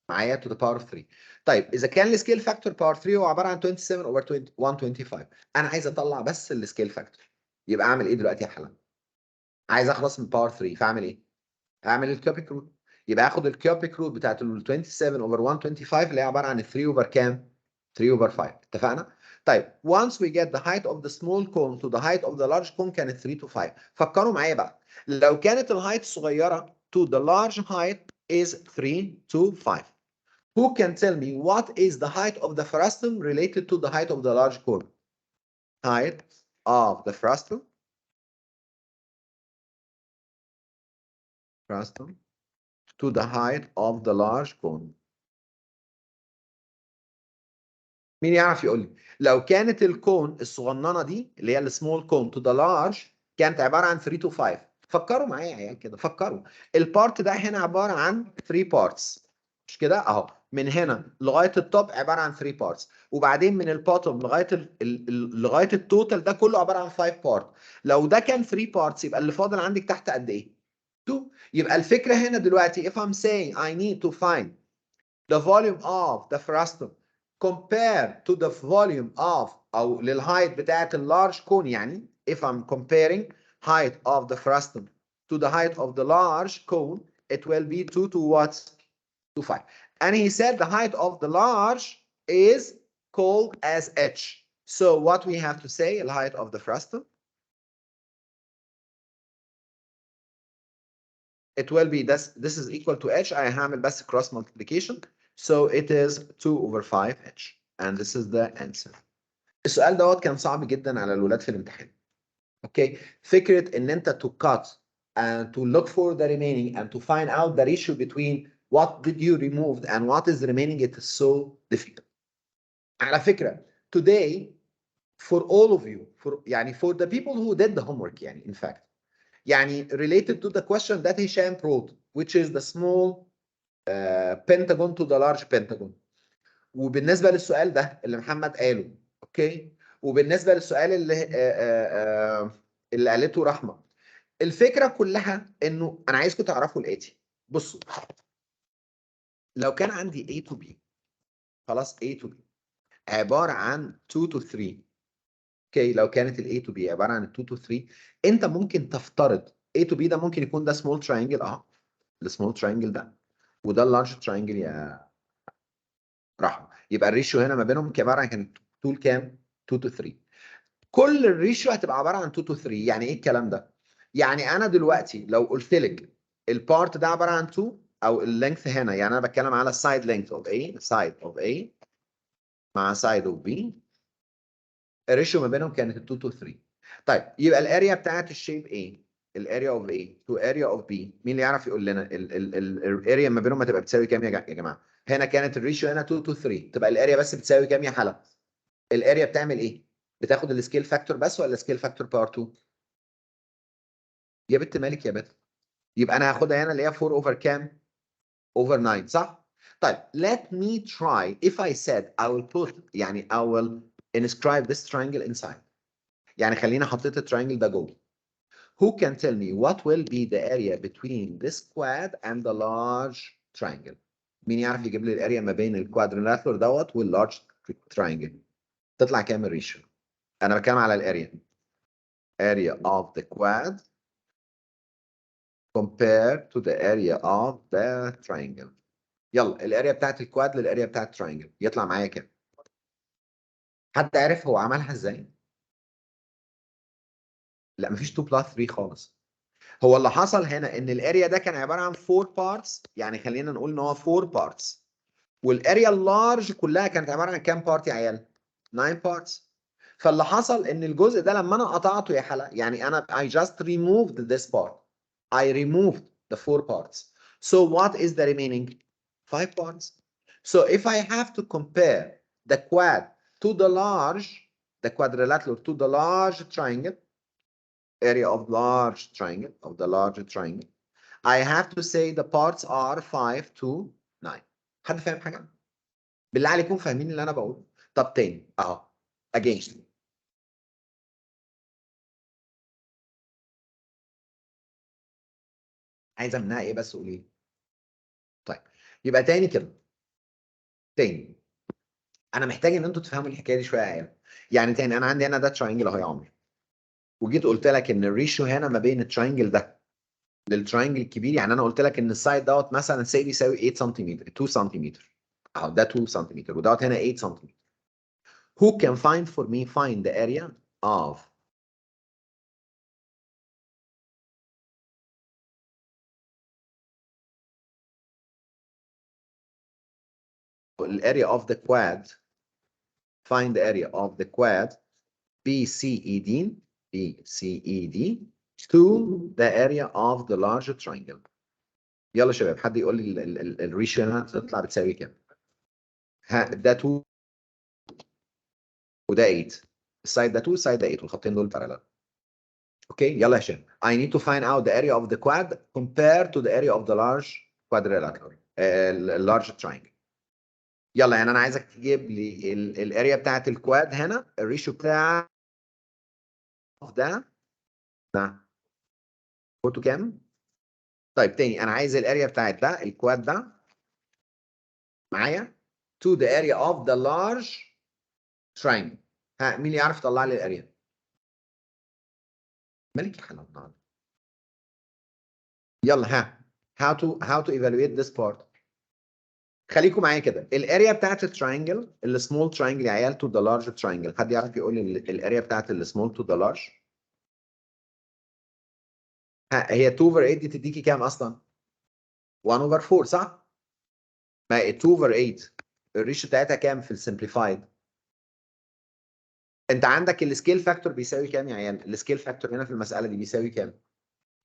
معايا to the power of 3. طيب اذا كان السكيل فاكتور باور 3 هو عباره عن 27 over 125 انا عايز اطلع بس السكيل فاكتور، يبقى اعمل ايه دلوقتي يا حلا؟ عايز اخلص من باور 3 فاعمل ايه؟ اعمل الكيوبيك روت. يبقى اخد الكيوبيك روت بتاعت ال 27 over 125 اللي هي عباره عن 3 over كام؟ 3 over 5. اتفقنا؟ طيب once we get the height of the small cone to the height of the large cone كانت 3 to 5. فكروا معايا بقى لو كانت الهايت الصغيره to the large height is 3 to 5. Who can tell me what is the height of the frustum related to the height of the large cone? Height of the frustum to the height of the large cone. مين يعرف يقول لي؟ لو كانت الكون الصغننه دي اللي هي السمول كون to the large كانت عباره عن 3 to 5. فكروا معايا يا عيال كده، فكروا. البارت ده هنا عباره عن 3 بارتس مش كده اهو، من هنا لغايه التوب عباره عن 3 بارتس، وبعدين من البوتوم لغايه لغايه التوتال ده كله عباره عن 5 بارت. لو ده كان 3 بارتس يبقى اللي فاضل عندك تحت قد ايه؟ 2. يبقى الفكره هنا دلوقتي if I'm saying I need to find the volume of the frustum compared to the volume of او للهايت بتاعت اللارج كون، يعني if I'm comparing height of the frustum to the height of the large cone it will be 2 to what? To 5. And he said the height of the large is called as h. So what we have to say, the height of the frustum, it will be this is equal to h. I هعمل بس cross multiplication. So it is 2 over 5h. And this is the answer. السؤال دوت كان صعب جدا على الولاد في الامتحان. اوكي، فكره ان انت to cut and to look for the remaining and to find out the ratio between what did you remove and what is remaining, it is so difficult. على فكره today for all of you, for the people who did the homework in fact, related to the question that Hisham wrote, which is the small pentagon to the large pentagon. وبالنسبه للسؤال ده اللي محمد قاله، اوكي، وبالنسبه للسؤال اللي قالته رحمه، الفكره كلها انه انا عايزكم تعرفوا الاتي. بصوا، لو كان عندي A to B، خلاص A to B عباره عن 2 to 3، اوكي، لو كانت ال A to B عباره عن 2 to 3، انت ممكن تفترض A to B ده ممكن يكون ده سمول تراينجل، السمول تراينجل ده، وده اللارج تراينجل يا رحمه. يبقى الريشيو هنا ما بينهم عباره عن كانت طول كام؟ 2 to 3. كل الريشيو هتبقى عباره عن 2 to 3. يعني ايه الكلام ده؟ يعني انا دلوقتي لو قلت لك البارت ده عباره عن 2 او اللينث هنا، يعني انا بتكلم على السايد لينث اوف A، سايد اوف A مع سايد اوف B، الريشيو ما بينهم كانت 2 to 3. طيب يبقى الاريا بتاعت الشيب A، الاريا اوف A تو اريا اوف B، مين اللي يعرف يقول لنا الاريا ما بينهم هتبقى بتساوي كام يا جماعه؟ هنا كانت الريشيو هنا 2 to 3، تبقى الاريا بس بتساوي كام يا حلا؟ الاريا بتعمل ايه؟ بتاخد السكيل فاكتور بس ولا سكيل فاكتور باور 2؟ يا بنت مالك يا بنت. يبقى انا هاخدها هنا اللي هي 4 اوفر كام؟ اوفر 9، صح؟ طيب let me try if I said I will put I will inscribe this triangle inside. خلينا حطيت التراينجل ده جوه. Who can tell me what will be the area between this quad and the large triangle؟ مين يعرف يجيب لي الاريا ما بين الكوادريلاترال دوت واللارج تراينجل؟ تطلع كام الريشيو؟ انا بتكلم على الاريا. area of the quad compared to the area of the triangle. يلا الاريا بتاعت الكواد للاريا بتاعت التراينجل يطلع معايا كام؟ حد عارف هو عملها ازاي؟ لا مفيش 2 بلس 3 خالص. هو اللي حصل هنا ان الاريا ده كان عباره عن 4 بارتس، خلينا نقول ان هو 4 بارتس، والاريا اللارج كلها كانت عباره عن كام بارت يا عيال؟ 9 بارتس. فاللي حصل ان الجزء ده لما انا قطعته يا حلا، انا I just removed this part. I removed the 4 parts. So what is the remaining? 5 parts. So if I have to compare the quad to the large, the quadrilateral to the large triangle, area of large triangle, of the large triangle, I have to say the parts are 5 to 9. حد فاهم حاجة؟ بالله عليكم فاهمين اللي أنا بقوله؟ طب تاني أهو again. عايزة منها إيه بس قولي لي. طيب يبقى تاني كده. تاني انا محتاج ان انتوا تفهموا الحكايه دي شويه يا عيال. تاني انا عندي هنا ده تراينجل اهو يا عمرو، وجيت قلت لك ان الريشيو هنا ما بين التراينجل ده للتراينجل الكبير، انا قلت لك ان السايد دوت مثلا سي بيساوي 8 سنتيمتر، 2 سنتيمتر اهو، ده 2 سنتيمتر ودوت هنا 8 سنتيمتر. Who can find for me find the area of الاريا of the quad، find the area of the quad BCED to the area of the larger triangle. يلا شباب حد يقول لي الريشيو هنا تطلع بتساوي كام؟ ده 2 وده 8، السايد ده 2 السايد ده 8 والخطين دول بارالل. اوكي يلا يا هشام. I need to find out the area of the quad compared to the area of the large quadrilateral large triangle. يلا انا عايزك تجيب لي الاريا بتاعت الكواد هنا، الريشيو بتاع ده قلته كام؟ طيب تاني انا عايز الاريا بتاعت ده الكواد ده معايا to the area of the large triangle. مين اللي يعرف يطلع لي الاريا؟ مالك يا حلا النهارده. يلا how to evaluate this part. خليكم معايا كده، الاريا بتاعت التراينجل، السمول تراينجل يا عيال تو ذا لارج تراينجل، حد يعرف يقول لي الاريا بتاعت السمول تو ذا لارج؟ هي 2 over 8 دي تديكي كام اصلا؟ 1 over 4 صح؟ ما 2 over 8 الريشيو بتاعتها كام في السمبليفايد؟ انت عندك السكيل فاكتور بيساوي كام يا عيال؟ السكيل فاكتور هنا في المساله دي بيساوي كام؟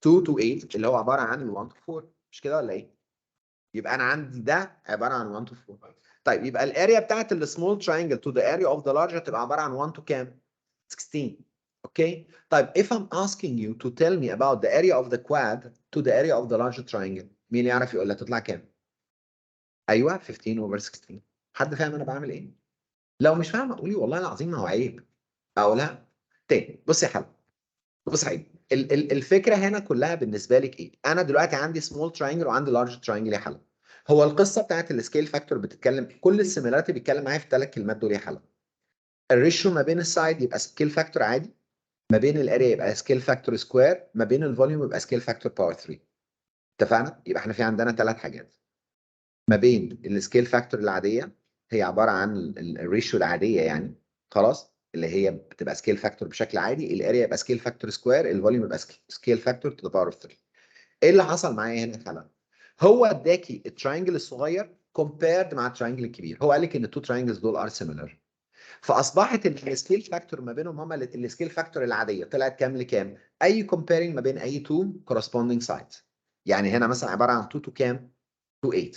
2 to 8 اللي هو عباره عن ال 1 to 4 مش كده ولا ايه؟ يبقى انا عندي ده عباره عن 1 to 4. طيب يبقى الاريا بتاعت السمول تراينجل تو ذا اريا اوف ذا لارج هتبقى عباره عن 1 to كام؟ 16. اوكي؟ طيب if I'm asking you to tell me about the area of the quad to the area of the large triangle مين اللي يعرف يقول لها تطلع كام؟ ايوه 15 over 16. حد فاهم انا بعمل ايه؟ لو مش فاهم قولي والله العظيم ما هو عيب. اقولها تاني. بص يا حبيبي، بص يا حبيبي، الفكره هنا كلها بالنسبه لك ايه؟ انا دلوقتي عندي سمول تراينجل وعندي لارج تراينجل يا حلا. هو القصه بتاعت السكيل فاكتور بتتكلم كل السيميلاريتي بيتكلم معايا في الثلاث كلمات دول يا حلا. الريشيو ما بين السايد يبقى سكيل فاكتور عادي، ما بين الاريا يبقى سكيل فاكتور سكوير، ما بين الفوليوم يبقى سكيل فاكتور باور 3. اتفقنا؟ يبقى احنا في عندنا ثلاث حاجات. ما بين السكيل فاكتور العاديه هي عباره عن الريشيو العاديه يعني، خلاص، اللي هي بتبقى سكيل فاكتور بشكل عادي، الاريا يبقى سكيل فاكتور سكوير، الفوليوم يبقى سكيل فاكتور تو ذا باور اوف 3. ايه اللي حصل معايا هنا فعلا؟ هو اداكي التراينجل الصغير كومبيرد مع التراينجل الكبير، هو قال لك ان التو تراينجلز دول ار سيميلر، فاصبحت السكيل فاكتور ما بينهم هما السكيل فاكتور العاديه طلعت كام لكام؟ اي كومبيرنج ما بين اي تو كورسبوندينج سايدز. يعني هنا مثلا عباره عن 2 تو كام؟ تو 8.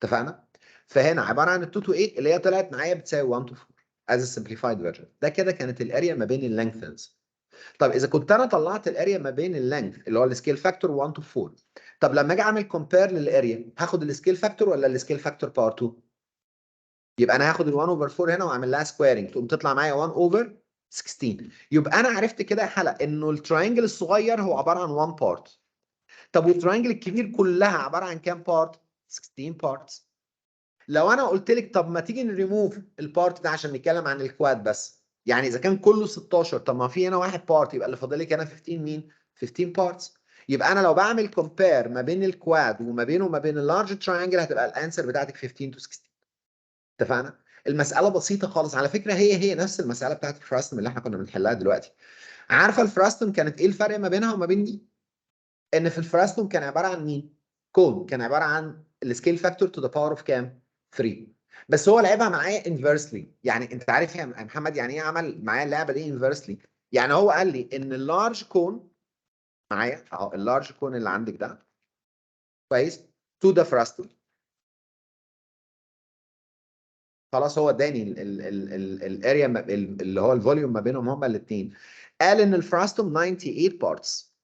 اتفقنا؟ فهنا عباره عن ال 2 تو 8 اللي هي طلعت معايا بتساوي 1 تو 4 از سمبليفايد فيرجن. ده كده كانت الاريا ما بين اللينثز. طب اذا كنت انا طلعت الاريا ما بين اللينث اللي هو السكيل فاكتور 1 تو 4، طب لما اجي اعمل كومبير للاريا هاخد السكيل فاكتور ولا السكيل فاكتور باور 2؟ يبقى انا هاخد ال 1 اوفر 4 هنا واعمل لها سكويرنج تقوم تطلع معايا 1 اوفر 16. يبقى انا عرفت كده يا حلقه انه التراينجل الصغير هو عباره عن 1 بارت. طب والتراينجل الكبير كلها عباره عن كام بارت؟ 16 بارتس. لو انا قلت لك طب ما تيجي نريموف البارت ده عشان نتكلم عن الكواد بس، يعني اذا كان كله 16 طب ما في هنا واحد بارت يبقى اللي فاضل لك هنا 15 مين؟ 15 بارتس. يبقى انا لو بعمل كومبير ما بين الكواد وما بينه وما بين اللارج تراينجل هتبقى الانسر بتاعتك 15 تو 16. اتفقنا؟ المساله بسيطه خالص على فكره، هي نفس المساله بتاعت الفراستم اللي احنا كنا بنحلها دلوقتي. عارفه الفراستم كانت ايه الفرق ما بينها وما بين دي؟ ان في الفراستوم كان عباره عن مين؟ كون كان عباره عن السكيل فاكتور تو ذا باور اوف كام؟ 3. بس هو لعبها معايا انفرسلي، يعني انت عارف يا محمد يعني ايه عمل معايا اللعبه دي انفرسلي؟ يعني هو قال لي ان اللارج كون معايا اهو، اللارج كون اللي عندك ده كويس تو ذا فراستوم، خلاص هو اداني الاريا اللي هو الفوليوم ما بينهم هما الاثنين. قال ان الفراستوم 98 بارتس،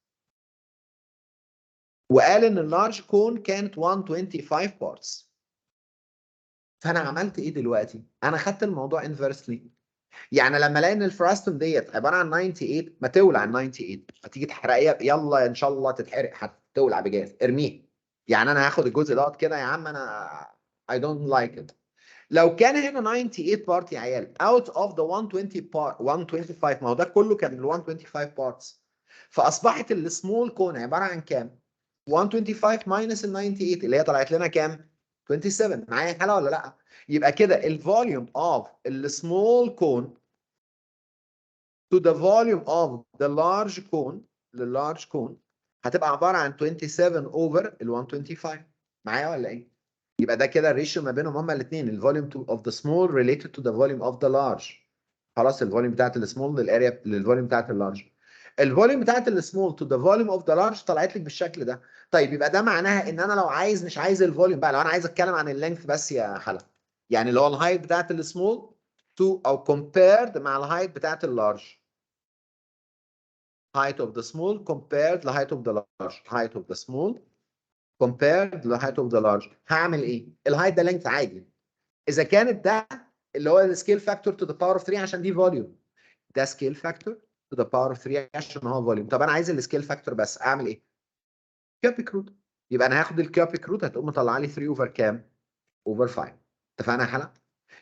وقال ان اللارج كون كانت 125 بارتس. فانا عملت ايه دلوقتي؟ انا خدت الموضوع انفرسلي، يعني لما الاقي ان الفراستون ديت عباره عن 98 ما تولع ال 98، هتيجي تحرقيها يلا ان شاء الله تتحرق، هتولع بجاز ارميه. يعني انا هاخد الجزء دوت كده يا عم، انا I don't like it. لو كان هنا 98 بارت يا عيال out of the 120 part 125، ما هو ده كله كان ال 125 بارتس، فاصبحت السمول كون عباره عن كام؟ 125 minus ال 98 اللي هي طلعت لنا كام؟ 27. معايا حاله ولا لا؟ يبقى كده الفوليوم اوف السمول كون to the volume of the large cone لللارج كون هتبقى عباره عن 27 over ال 125. معايا ولا ايه؟ يبقى ده كده الريشيو ما بينهم هما الاثنين، الفوليوم of the small related to the volume of the large. خلاص الفوليوم بتاعت السمول للاريا للفوليوم بتاعت اللارج. الفوليوم بتاعت السمول تو ذا فوليوم اوف ذا لارج طلعت لك بالشكل ده. طيب يبقى ده معناها ان انا لو عايز مش عايز الفوليوم بقى، لو انا عايز اتكلم عن اللينث بس يا حلا، يعني اللي هو الهايت بتاعت السمول تو او كومبيرد مع الهايت بتاعت اللارج. height of the small compared to height of the large. height of the small compared to height of the large. هعمل ايه؟ الهايت ده لينث عادي. اذا كانت ده اللي هو السكيل فاكتور تو ذا باور اوف 3 عشان دي فوليوم، ده سكيل فاكتور تو ذا باور اوف 3 عشان هو فوليوم. طب انا عايز السكيل فاكتور بس اعمل ايه؟ كيوبيك روت. يبقى انا هاخد الكيوبيك روت هتقوم مطلع لي 3 اوفر كام؟ اوفر 5. اتفقنا يا حلا؟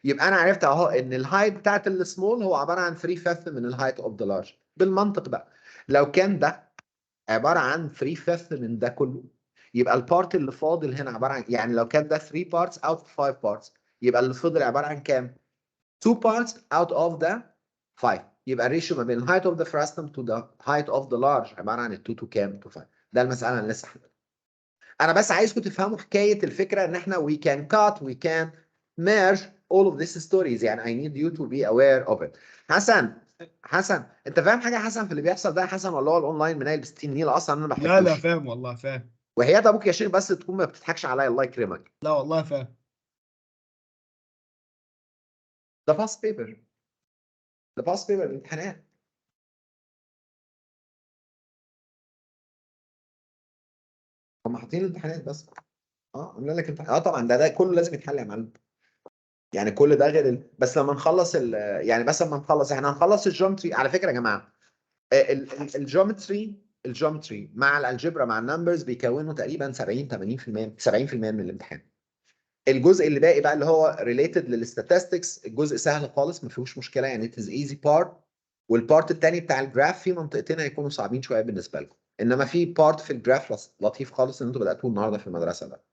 يبقى انا عرفت اهو ان الهايت بتاعت السمول هو عباره عن 3 فيفث من الهايت اوف ذا لارج. بالمنطق بقى لو كان ده عباره عن 3 فيفث من ده كله، يبقى البارت اللي فاضل هنا عباره عن، يعني لو كان ده 3 parts out of 5 parts، يبقى اللي فاضل عباره عن كام؟ 2 parts out of the 5. يبقى الريشيو ما بين ال height of the frustum to the height of the large عباره عن 2 to كام؟ to 5. ده المساله اللي لسه حلوه. انا بس عايزكم تفهموا حكايه الفكره ان احنا we can cut we can merge all of these stories. يعني I need you to be aware of it. حسن انت فاهم حاجه يا حسن في اللي بيحصل ده يا حسن، ولا هو الاونلاين منيل ب 60 نيله اصلا انا ما لا لا بحبوش؟ فاهم والله فاهم. وحياة ابوك يا شيخ بس تكون ما بتضحكش عليا الله يكرمك. لا والله فاهم. ده باس بيبر، ده باس بيبر الامتحانات. هم حاطين الامتحانات بس. عاملين لك امتحان. طبعا ده كله لازم يتحل يا معلم. يعني كل ده غير بس لما نخلص يعني بس لما نخلص احنا هنخلص الجيومتري على فكره يا جماعه. الجيومتري مع الالجبرا مع النمبرز بيكونوا تقريبا 70 80% 70% من الامتحان. الجزء اللي باقي بقى اللي هو ريليتد للستاتستكس الجزء سهل خالص ما فيهوش مشكله، يعني ات از ايزي بارت. والبارت الثاني بتاع الجراف في منطقتين هيكونوا صعبين شويه بالنسبه لكم، انما في بارت في الجراف لطيف خالص ان انتوا بداتوه النهارده في المدرسه ده،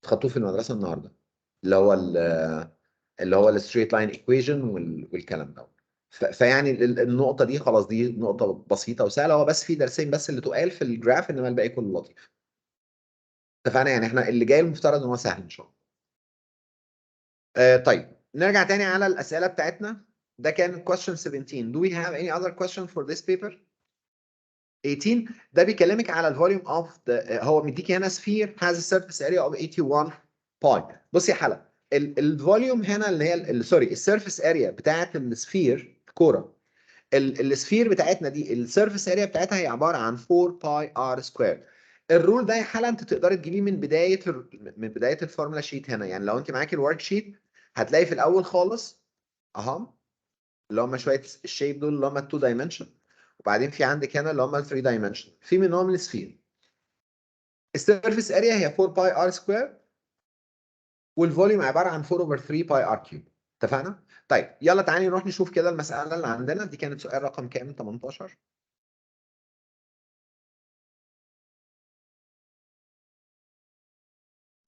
خدتوه في المدرسه النهارده، اللي هو اللي هو الستريت لاين ايكويشن والكلام ده. فيعني النقطه دي خلاص دي نقطه بسيطه وسهله، هو بس في درسين بس اللي تقال في الجراف، انما الباقي كله لطيف. اتفقنا؟ يعني احنا اللي جاي المفترض ان هو سهل ان شاء الله. طيب نرجع تاني على الأسئلة بتاعتنا. ده كان question 17. Do we have any other question for this paper؟ 18 ده بيكلمك على الفوليوم اوف هو مديكي هنا sphere has a surface area of 81 باي. بصي يا حلا، الفوليوم هنا اللي هي سوري السيرفيس اريا بتاعت السفير الكوره، السفير بتاعتنا دي السيرفيس اريا بتاعتها هي عباره عن 4 باي ار سكوير. الرول ده يا حلا انت تقدري تجيبيه من بدايه الفورمولا شيت هنا. يعني لو انت معاكي الورك شيت هتلاقي في الاول خالص اهو اللي هم شويه الشيب دول اللي هم التو دايمنشن، وبعدين في عندك هنا اللي هم الثري دايمنشن، في منهم السفير. السيرفيس اريا هي 4 باي ار سكوير، والفوليوم عباره عن 4 اوفر 3 باي ار كيوب. اتفقنا؟ طيب يلا تعالي نروح نشوف كده المساله اللي عندنا دي. كانت سؤال رقم كام؟ 18.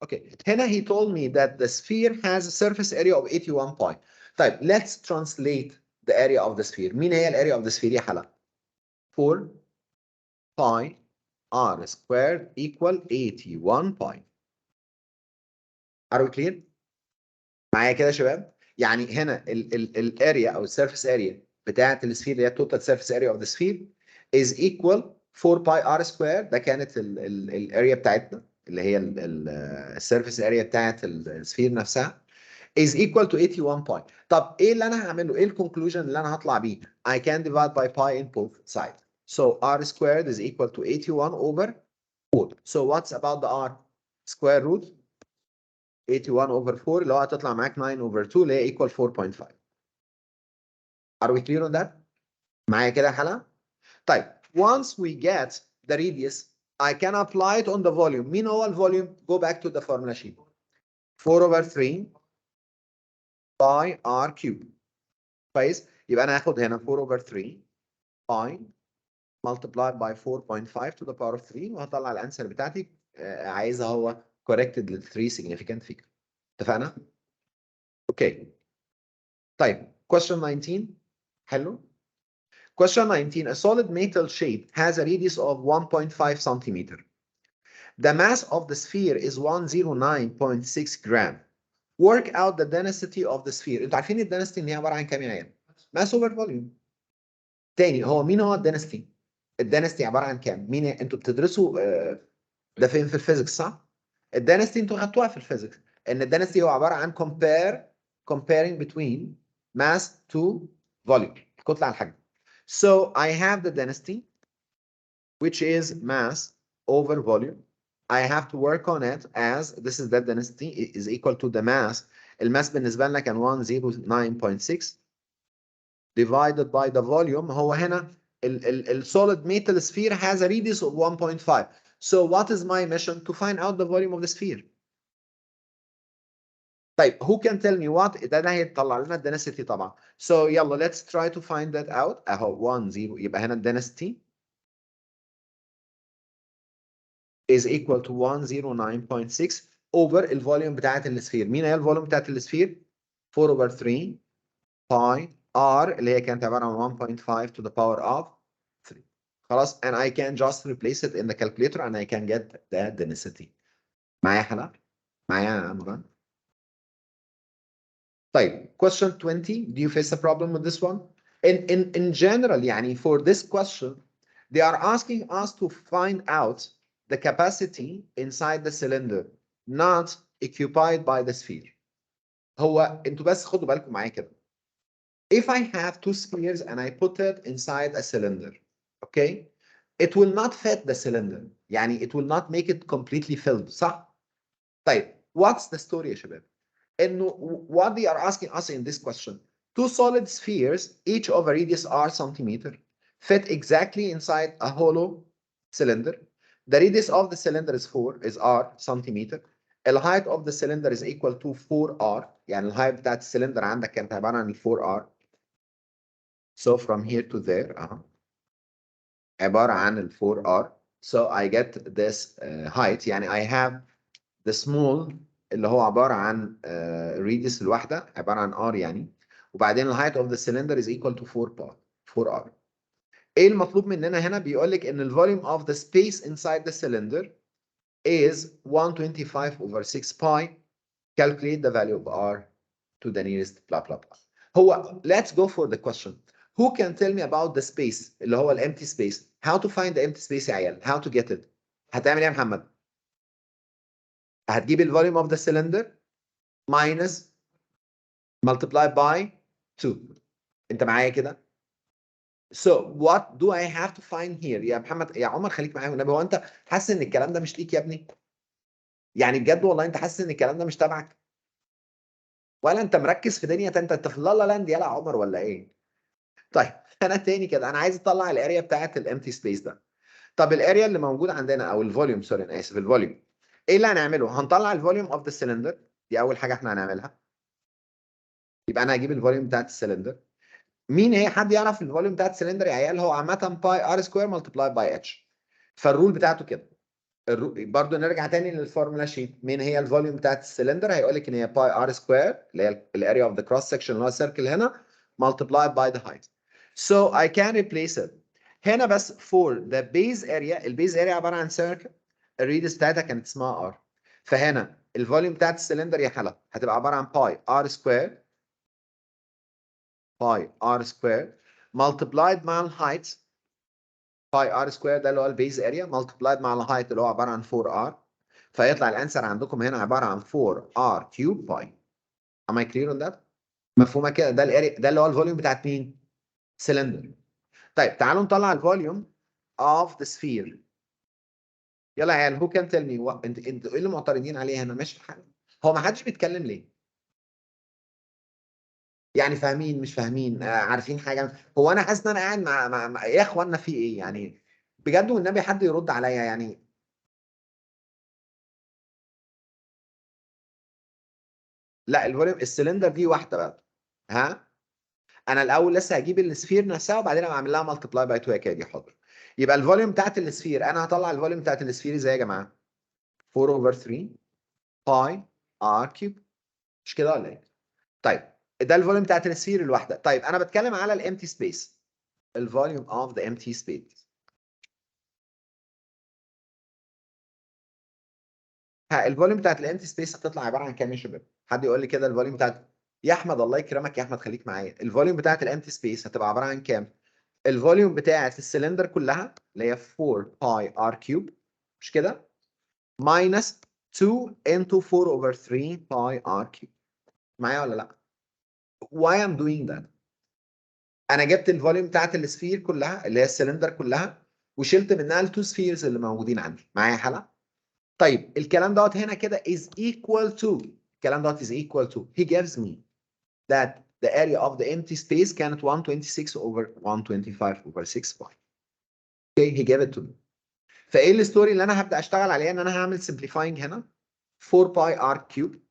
اوكي هنا he told me that the sphere has a surface area of 81 pi. طيب let's translate the area of the sphere. مين هي الاريا of the sphere يا حلا؟ 4 pi r squared equal 81 pi. Are we clear؟ معايا كده يا شباب؟ يعني هنا الاريا او السيرفيس اريا بتاعت السفير اللي هي التوتال سيرفيس اريا اوف ذا سفير is equal 4 باي ار سكوير. ده كانت الاريا بتاعتنا اللي هي السيرفيس اريا بتاعت السفير نفسها is equal to 81 باي. طب ايه اللي انا هعمله؟ ايه الكونكلوجن اللي انا هطلع بيه؟ I can divide by pi in both sides. So r squared is equal to 81 over 4. So what's about the r? Square root 81 over 4 اللي هو هتطلع معاك 9 over 2 اللي هي equal 4.5. Are we clear on that؟ معايا كده يا حلا؟ طيب once we get the radius I can apply it on the volume. مين هو الفوليوم؟ Go back to the formula sheet. 4 over 3 pi r cube. كويس؟ يبقى انا هاخد هنا 4 over 3 pi multiplied by 4.5 to the power of 3 وهطلع الانسر بتاعتي. عايزها هو corrected لل 3 significant figure. اتفقنا؟ اوكي. طيب question 19 حلو. Question 19. A solid metal shape has a radius of 1.5 centimeter. The mass of the sphere is 109.6 gram. Work out the density of the sphere. انتوا عارفين الدنسيتي ان هي عباره عن كام يا عيال؟ mass over volume. تاني هو مين هو الدنسيتي؟ الدنسيتي عباره عن كام؟ مين انتوا بتدرسوا ده فين في الفيزيكس صح؟ الدنسيتي انتوا خدتوها في الفيزيكس ان الدنسيتي هو عباره عن comparing between mass to volume الكتله على الحجم. So I have the density, which is mass over volume. I have to work on it as this is the density is equal to the mass. الماس بالنسبة لنا كان 109.6 divided by the volume. هو هنا ال solid metal sphere has a radius of 1.5. So what is my mission? To find out the volume of the sphere. طيب who can tell me what ده هيطلع لنا الدنسيتي طبعا. So يلا let's try to find that out. اهو 10 يبقى هنا الدنسيتي is equal to 109.6 over الفوليوم بتاعت السفير. مين هي الفوليوم بتاعت السفير؟ 4 over 3 pi r اللي هي كانت عبارة عن 1.5 to the power of 3. خلاص and I can just replace it in the calculator and I can get the density. معايا حلا؟ معايا يا مران؟ طيب question 20, do you face a problem with this one? In general يعني for this question they are asking us to find out the capacity inside the cylinder not occupied by the sphere. هو انتوا بس خدوا بالكم معايا كده. If I have two spheres and I put it inside a cylinder, okay, it will not fit the cylinder. يعني it will not make it completely filled, صح؟ طيب, what's the story يا شباب؟ إنه what they are asking us in this question, two solid spheres, each of a radius r centimeter, fit exactly inside a hollow cylinder. The radius of the cylinder is r centimeter. The height of the cylinder is equal to 4r. يعني الهايت بتاعت السلندر عندك كانت عبارة عن 4r. So from here to there عبارة عن ال 4r. So I get this height. يعني I have the small اللي هو عبارة عن radius الواحدة عبارة عن r يعني. وبعدين ال height of the cylinder is equal to 4r. ايه المطلوب مننا هنا؟ بيقول لك ان ال volume of the space inside the cylinder is 125 over 6 pi. Calculate the value of r to the nearest blah blah blah. هو let's go for the question. Who can tell me about the space اللي هو ال empty space? How to find the empty space يا عيال؟ How to get it؟ هتعمل ايه يا محمد؟ هتجيب ال volume of the cylinder minus multiply by 2. انت معايا كده؟ So what do I have to find here؟ يا محمد يا عمر خليك معايا والنبي. هو انت حاسس ان الكلام ده مش ليك يا ابني؟ يعني بجد والله انت حاسس ان الكلام ده مش تبعك؟ ولا انت مركز في دنيا انت في لالا لاند يلا عمر ولا ايه؟ طيب انا تاني كده انا عايز اطلع الاريا بتاعت الامتي سبيس ده. طب الاريا اللي موجود عندنا او الفوليوم سوري انا اسف الفوليوم. ايه اللي هنعمله؟ هنطلع الفوليوم اوف ذا سلندر. دي اول حاجه احنا هنعملها. يبقى انا هجيب الفوليوم بتاعت السلندر. مين هي؟ حد يعرف الفوليوم بتاعت السلندر يا عيال؟ هو عامه باي ار سكوير ملتبلاي باي اتش. فالرول بتاعته كده. برضه نرجع تاني للفورمولا شيت. مين هي الفوليوم بتاعت السلندر؟ هيقول لك ان هي باي ار سكوير اللي هي الاريا اوف ذا كروس سكشن اللي هو السيركل هنا multiplied by the height. So I can replace it. هنا بس for the base area. البيز اريا عباره عن سيركل الريدس بتاعتها كانت اسمها r. فهنا الفوليوم بتاعت السلندر يا حلا هتبقى عباره عن باي ار سكوير باي ار سكوير multiplied مع الهايت باي ار سكوير ده اللي هو البيز اريا multiplied مع الهايت اللي هو عباره عن 4r. فيطلع الانسر عندكم هنا عباره عن 4r كيوب باي. Am I clear on that؟ مفهومه كده؟ ده الاريا ده اللي هو الفوليوم بتاعت مين؟ سلندر. طيب تعالوا نطلع الفوليوم of the sphere. يلا يا عيال who can tell me انتوا ايه اللي معترضين عليه هنا؟ ماشي الحال؟ هو ما حدش بيتكلم ليه؟ يعني فاهمين مش فاهمين عارفين حاجه؟ هو انا حاسس ان انا قاعد يا اخوانا في ايه يعني؟ بجد والنبي حد يرد عليا يعني. لا الفوليوم السلندر دي واحده بقى. ها انا الاول لسه هجيب السفير نفسها وبعدين اعمل لها ملتبلاي باي 2 يا كده حاضر. يبقى الفوليوم بتاعت السفير انا هطلع الفوليوم بتاعت السفير ازاي يا جماعه؟ 4 اوفر 3 باي ار كيوب. مش كده ولا ايه؟ طيب ده الفوليوم بتاعت السفير الواحده. طيب انا بتكلم على الامتي سبيس. الفوليوم اوف ذا امتي سبيس. ها الفوليوم بتاعت الامتي سبيس هتطلع عباره عن كام يا شباب؟ حد يقول لي كده الفوليوم بتاعت يا احمد الله يكرمك يا احمد خليك معايا. الفوليوم بتاعت الامتي سبيس هتبقى عباره عن كام؟ الفوليوم بتاعت السلندر كلها اللي هي 4 باي ار كيوب مش كده؟ ماينس 2 into 4 over 3 باي ار كيوب. معايا ولا لا؟ why I'm doing that؟ انا جبت الفوليوم بتاعت السفير كلها اللي هي السلندر كلها وشلت منها التو سفيرز اللي موجودين عندي. معايا حلقه؟ طيب الكلام دوت هنا كده is equal to. الكلام دوت is equal to he gives me that the area of the empty space كانت 126 over 125 over 6 pi. Okay he gave it to me. فايه الستوري اللي انا هبدا اشتغل عليها؟ ان انا هعمل simplifying هنا 4 باي ار كيوب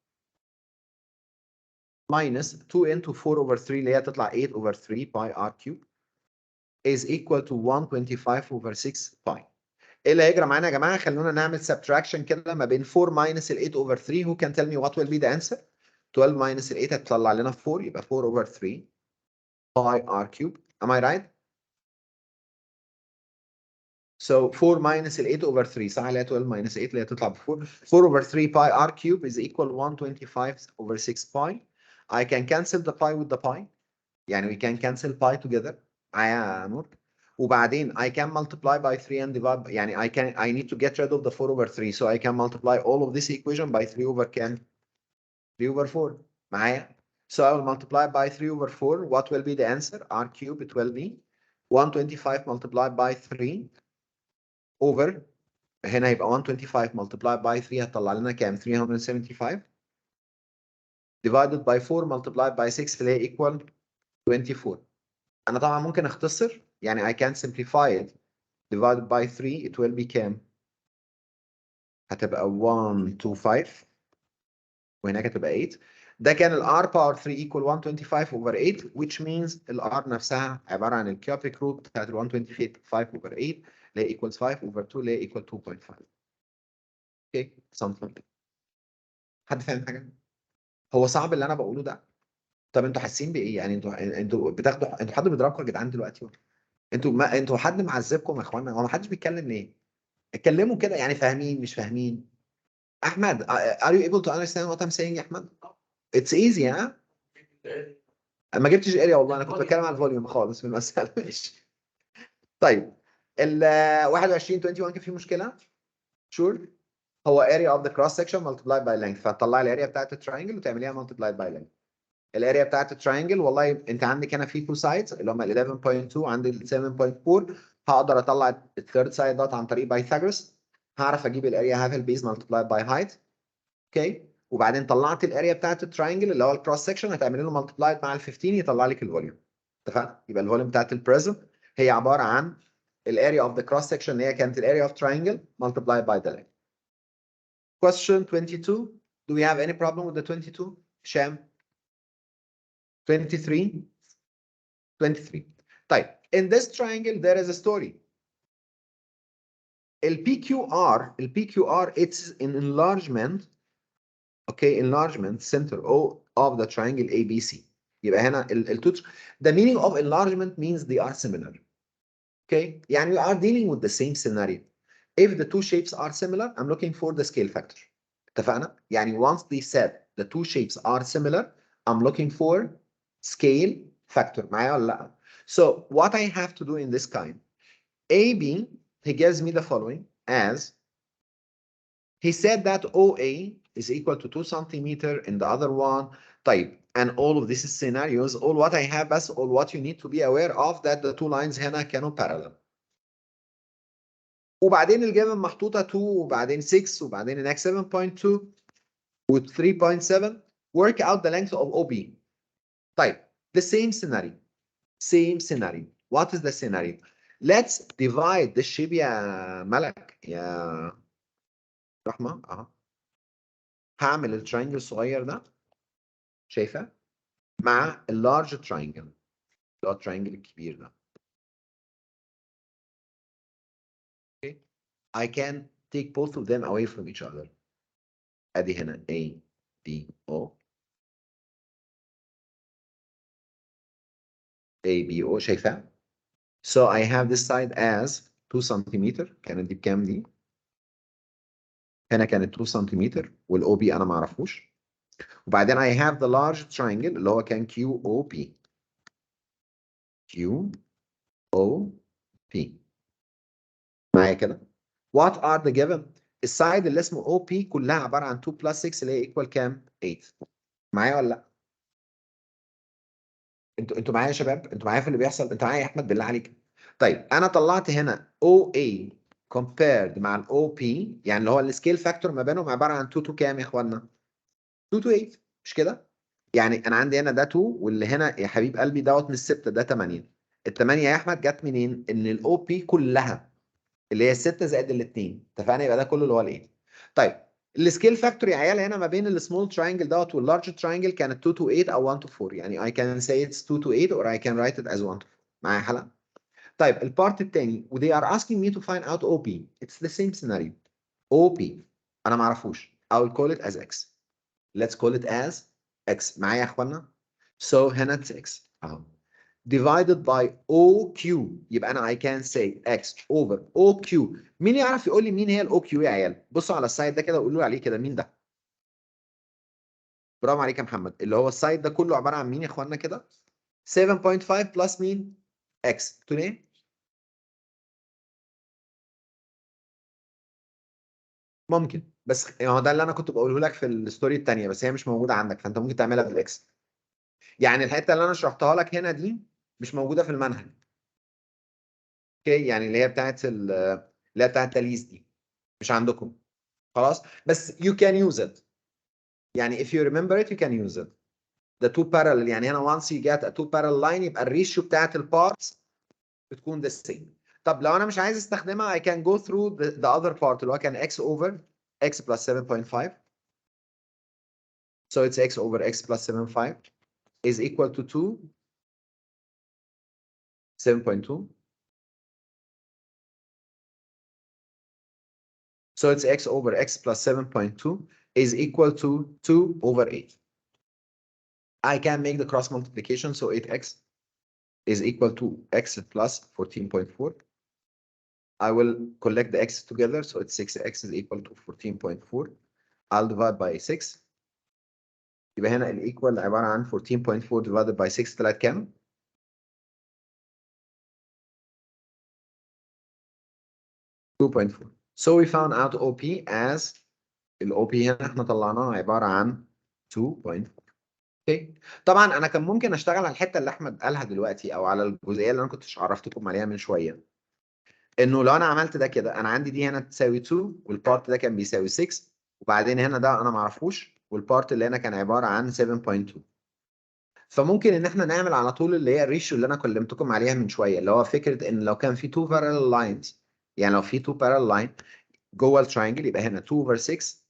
minus 2 into 4 over 3 اللي هي تطلع 8 over 3 باي ار كيوب is equal to 125 over 6 pi. ايه اللي هيجرى معانا يا جماعه؟ خلونا نعمل subtraction كده ما بين 4 minus ال 8 over 3. who can tell me what will be the answer؟ 12 minus ال 8 هتطلع لنا 4، يبقى 4 over 3 pi r cube. am I right؟ So 4 minus ال 8 over 3 صح، اللي هي 12 minus 8 اللي هي تطلع ب 4. 4 over 3 pi r cube is equal 125 over 6 pi. I can cancel the pi with the pi. يعني we can cancel pi together. معايا يا نور؟ وبعدين I can multiply by 3 and divide. يعني I need to get rid of the 4 over 3, so I can multiply all of this equation by 3 over كام؟ 3 over 4. معايا؟ So I will multiply by 3 over 4. What will be the answer? R cube, it will be 125 multiplied by 3 over هنا يبقى 125 multiplied by 3 هتطلع لنا كام؟ 375 divided by 4 multiplied by 6 اللي هي equal 24. أنا طبعا ممكن أختصر، يعني I can simplify it. divided by 3 it will be كام؟ هتبقى 125 وهناك هتبقى 8. ده كان ال R power 3 equal 125 over 8, which means ال R نفسها عبارة عن ال cubic root بتاعت ال 125 over 8 اللي هي equals 5 over 2 اللي هي equal 2.5. اوكي something. حد فاهم حاجة؟ هو صعب اللي أنا بقوله ده؟ طب انتوا حاسين بإيه؟ يعني انتوا بتاخدوا، انتوا حد بيضربكم يا جدعان دلوقتي؟ انتوا ما انتوا حد معذبكم يا اخوانا؟ هو ما حدش بيتكلم ليه؟ اتكلموا كده، يعني فاهمين مش فاهمين؟ احمد are you able to understand what I'm saying يا احمد؟ It's easy ها؟ ما جبتش اريا والله، انا كنت بتكلم على الفوليوم خالص في المساله. ماشي. طيب ال 21 21 كان فيه مشكله؟ شور. هو area of the cross section multiplied by length، فهتطلع الاريا بتاعت التراينجل وتعمليها multiplied by length. الاريا بتاعت التراينجل والله انت عندك هنا في تو سايدز اللي هم ال 11.2 عندي ال 7.4. هقدر اطلع الثيرد سايد دوت عن طريق بايثاغورس. هعرف اجيب الاريا هاف البيز multiplied by height. اوكي، وبعدين طلعت الاريا بتاعت التراينجل اللي هو الكروس سكشن، هتعمل له مالتبلايد مع ال 15 يطلع لك الفوليوم. اتفقنا؟ يبقى الفوليوم بتاعت البريزم هي عباره عن الاريا اوف ذا كروس سكشن اللي هي كانت الاريا اوف تراينجل multiplied by the length. Question 22. Do we have any problem with the 22? Sham? 23. 23. طيب in this triangle there is a story. ال PQR it's an enlargement. Okay, enlargement center O of the triangle ABC. يبقى هنا the meaning of enlargement means they are similar. Okay, يعني we are dealing with the same scenario. If the two shapes are similar, I'm looking for the scale factor. اتفقنا؟ يعني once they said the two shapes are similar, I'm looking for scale factor. معايا ولا لا؟ So what I have to do in this kind, AB, he gives me the following as he said that OA is equal to 2 centimeter in the other one. طيب, and all of these scenarios, all what I have بس all what you need to be aware of that the two lines هنا كانوا parallel. وبعدين الجيفن محطوطة 2 وبعدين 6 وبعدين هناك 7.2 و 3.7. work out the length of OB. طيب, the same scenario. Same scenario. What is the scenario? Let's divide the shape يا ملك يا رحمة اهو. هعمل التراينجل الصغير ده شايفه مع اللارج تراينجل اللي هو التراينجل الكبير ده. Okay. I can take both of them away from each other. ادي هنا A B O A B O شايفها؟ So I have this side as 2 سنتيمتر. كانت دي بكام دي؟ هنا كانت 2 سنتيمتر والأو بي أنا ما أعرفوش. وبعدين I have the large triangle اللي هو كان Q O P. Q O P. معايا كده؟ What are the given؟ السايد اللي اسمه او بي كلها عباره عن 2 بلس 6 اللي هي ايكوال كام؟ 8. معايا ولا لا؟ انتوا معايا يا شباب؟ انتوا معايا في اللي بيحصل؟ انت معايا يا احمد بالله عليك؟ طيب انا طلعت هنا او اي compared مع الاو بي، يعني اللي هو السكيل فاكتور ما بينهم عباره عن 2 تو كام يا اخوانا؟ 2 تو 8 مش كده؟ يعني انا عندي هنا ده 2 واللي هنا يا حبيب قلبي دوت مش 6 ده 8. ال 8 يا احمد جت منين؟ ان الاو بي كلها اللي هي 6 زائد الاثنين. اتفقنا؟ يبقى ده كله اللي هو الايه. طيب السكيل فاكتور يا عيال هنا ما بين السمول تراينجل دوت واللارج تراينجل كانت 2 to 8 او 1 to 4. يعني I can say it's 2 to 8 or I can write it as 1 to 4. معايا حلقه؟ طيب البارت الثاني و they are asking me to find out OP. It's the same scenario. OP انا ما اعرفوش. I will call it as X. Let's call it as X. معايا يا اخوانا؟ So هنا it's X اهو. Divided by OQ. يبقى انا I can say X over OQ. مين يعرف يقول لي مين هي الأو كيو يا عيال؟ بصوا على السايد ده كده وقولوا لي عليه كده مين ده؟ برافو عليك يا محمد. اللي هو السايد ده كله عبارة عن مين يا اخوانا كده؟ 7.5 بلس مين؟ X. تقول ايه؟ ممكن، بس هو ده اللي انا كنت بقوله لك في الستوري الثانيه، بس هي مش موجوده عندك، فانت ممكن تعملها بالاكس. يعني الحته اللي انا شرحتها لك هنا دي مش موجوده في المنهج. اوكي، يعني اللي هي بتاعت اللي هي بتاعت تاليس دي مش عندكم. خلاص، بس you can use it. يعني if you remember it you can use it. The two parallel، يعني هنا once you get a two parallel line يبقى الريشيو بتاعت البارتس بتكون the same. طب لو انا مش عايز استخدمها I can go through the other part اللي هو كان x over x plus 7.5. So it's x over x plus 7.5 is equal to 2, 7.2. So it's x over x plus 7.2 is equal to 2 over 8. I can make the cross multiplication, so 8x is equal to x plus 14.4. I will collect the x together, so it's 6x is equal to 14.4. I'll divide by 6. يبقى هنا الايكوال عبارة عن 14.4 divided by 6 طلعت كام؟ 2.4. So we found out OP as OP هنا احنا طلعناها عبارة عن 2.4. اوكي، طبعا انا كان ممكن اشتغل على الحته اللي احمد قالها دلوقتي او على الجزئيه اللي انا كنت عرفتكم عليها من شويه، انه لو انا عملت ده كده انا عندي دي هنا تساوي 2 والبارت ده كان بيساوي 6 وبعدين هنا ده انا ما اعرفوش والبارت اللي هنا كان عباره عن 7.2. فممكن ان احنا نعمل على طول اللي هي الريشيو اللي انا كلمتكم عليها من شويه، اللي هو فكره ان لو كان في 2 parallel lines، يعني لو في 2 parallel line جوه التراينجل يبقى هنا 2 over 6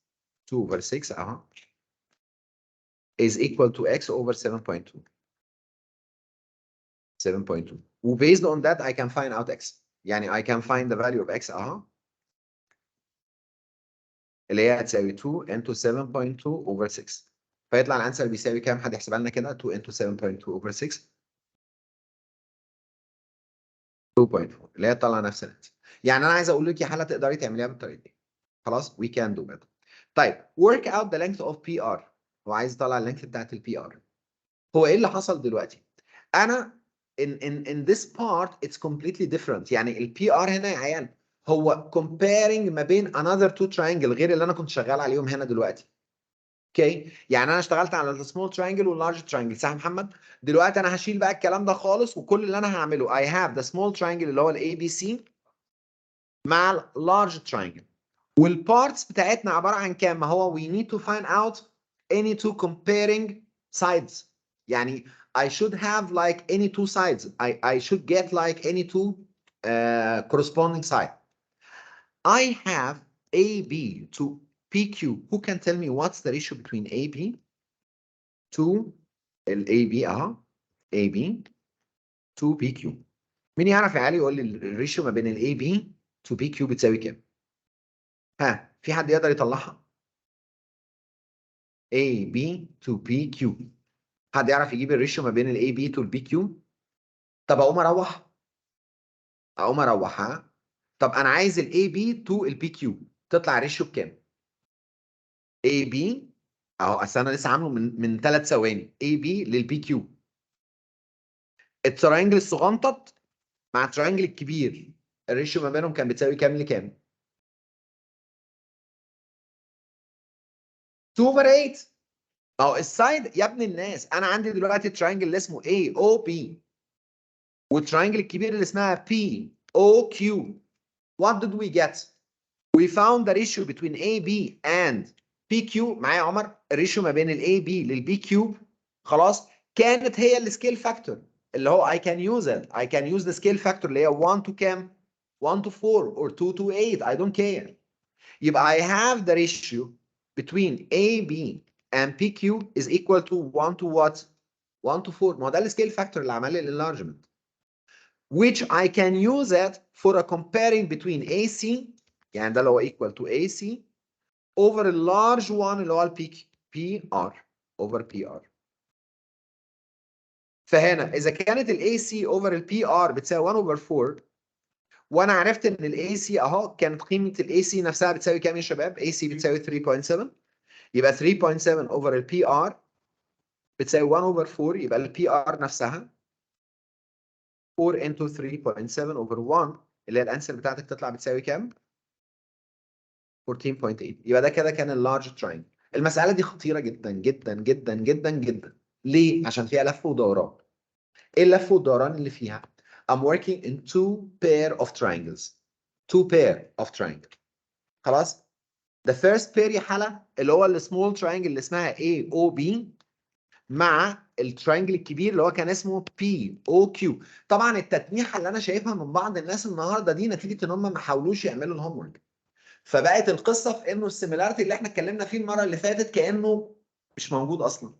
2 over 6 اهو is equal to x over 7.2. 7.2 و based on that I can find out x. يعني I can find the value of x اهو اللي هي هتساوي 2 into 7.2 over 6. فيطلع الانسر بيساوي كام؟ حد يحسبها لنا كده. 2 into 7.2 over 6 2.4 اللي هي تطلع نفس الانسر. يعني انا عايز اقول لك يا حلا تقدري تعمليها بالطريقه دي. خلاص we can do it. طيب work out the length of PR. هو عايز يطلع اللينث بتاعت البي ار. هو ايه اللي حصل دلوقتي؟ انا in this part it's completely different. يعني البي ار هنا يا عيال هو comparing ما بين another two triangle غير اللي انا كنت شغال عليهم هنا دلوقتي. اوكي، يعني انا اشتغلت على السمول تراينجل واللارج تراينجل صح يا محمد؟ دلوقتي انا هشيل بقى الكلام ده خالص وكل اللي انا هعمله I have the small triangle اللي هو الاي بي سي مع اللارج تراينجل والبارتس بتاعتنا عباره عن كام؟ ما هو we need to find out any two comparing sides. يعني I should have like any two sides. I should get like any two corresponding side. I have AB to PQ. Who can tell me what's the ratio between AB to AB AB to PQ. مين يعرف يا علي يقول لي الريشيو ما بين AB to PQ بتساوي كام؟ ها، في حد يقدر يطلعها؟ AB to PQ. حد يعرف يجيب الريشيو ما بين الاي بي تو البي كيو؟ طب اقوم اروح ها. طب انا عايز الاي بي تو البي كيو تطلع الريشيو بكام؟ اي بي اهو، اصل انا لسه عامله من 3 ثواني. اي بي للبي كيو، التراينجل الصغنطط مع التراينجل الكبير الريشيو ما بينهم كان بتساوي كام لكام؟ 2 over 8. اهو السايد يا ابن الناس، انا عندي دلوقتي التراينجل اللي اسمه اي او بي والتراينجل الكبير اللي اسمها بي او كيو. What did we get? We found the ratio between AB and PQ. معايا يا عمر؟ الريشيو ما بين الاي بي للبي كيو خلاص كانت هي السكيل فاكتور اللي هو I can use it. I can use the scale factor اللي هي 1 to كام؟ 1 to 4 or 2 to 8. I don't care. يبقى I have the ratio between AB and PQ is equal to 1 to what? 1 to 4. ما هو ده السكيل فاكتور اللي عمل لي الانلارجمنت. which I can use it for a comparing between AC يعني ده اللي هو equal to AC over a large one اللي هو ال PR over PR. فهنا إذا كانت ال AC over ال PR بتساوي 1 over 4 وأنا عرفت إن ال AC أهو كانت قيمة ال AC نفسها بتساوي كام يا شباب؟ AC بتساوي 3.7 يبقى 3.7 over ال PR بتساوي 1 over 4 يبقى ال PR نفسها 4 into 3.7 over 1 اللي هي الانسر بتاعتك تطلع بتساوي كام؟ 14.8 يبقى ده كده كان اللارج تراينجل. المسألة دي خطيرة جدا جدا جدا جدا جدا. ليه؟ عشان فيها لف ودوران. ايه اللف والدوران اللي فيها؟ I'm working in two pair of triangles. Two pair of triangles. خلاص؟ The first pair يا حلا اللي هو السمول تراينجل اللي اسمها AOB مع التراينجل الكبير اللي هو كان اسمه POQ. طبعا التتنيحه اللي انا شايفها من بعض الناس النهارده دي نتيجه ان هم ما حاولوش يعملوا الهوم ورك. فبقت القصه في انه السيميلاريتي اللي احنا اتكلمنا فيه المره اللي فاتت كانه مش موجود اصلا.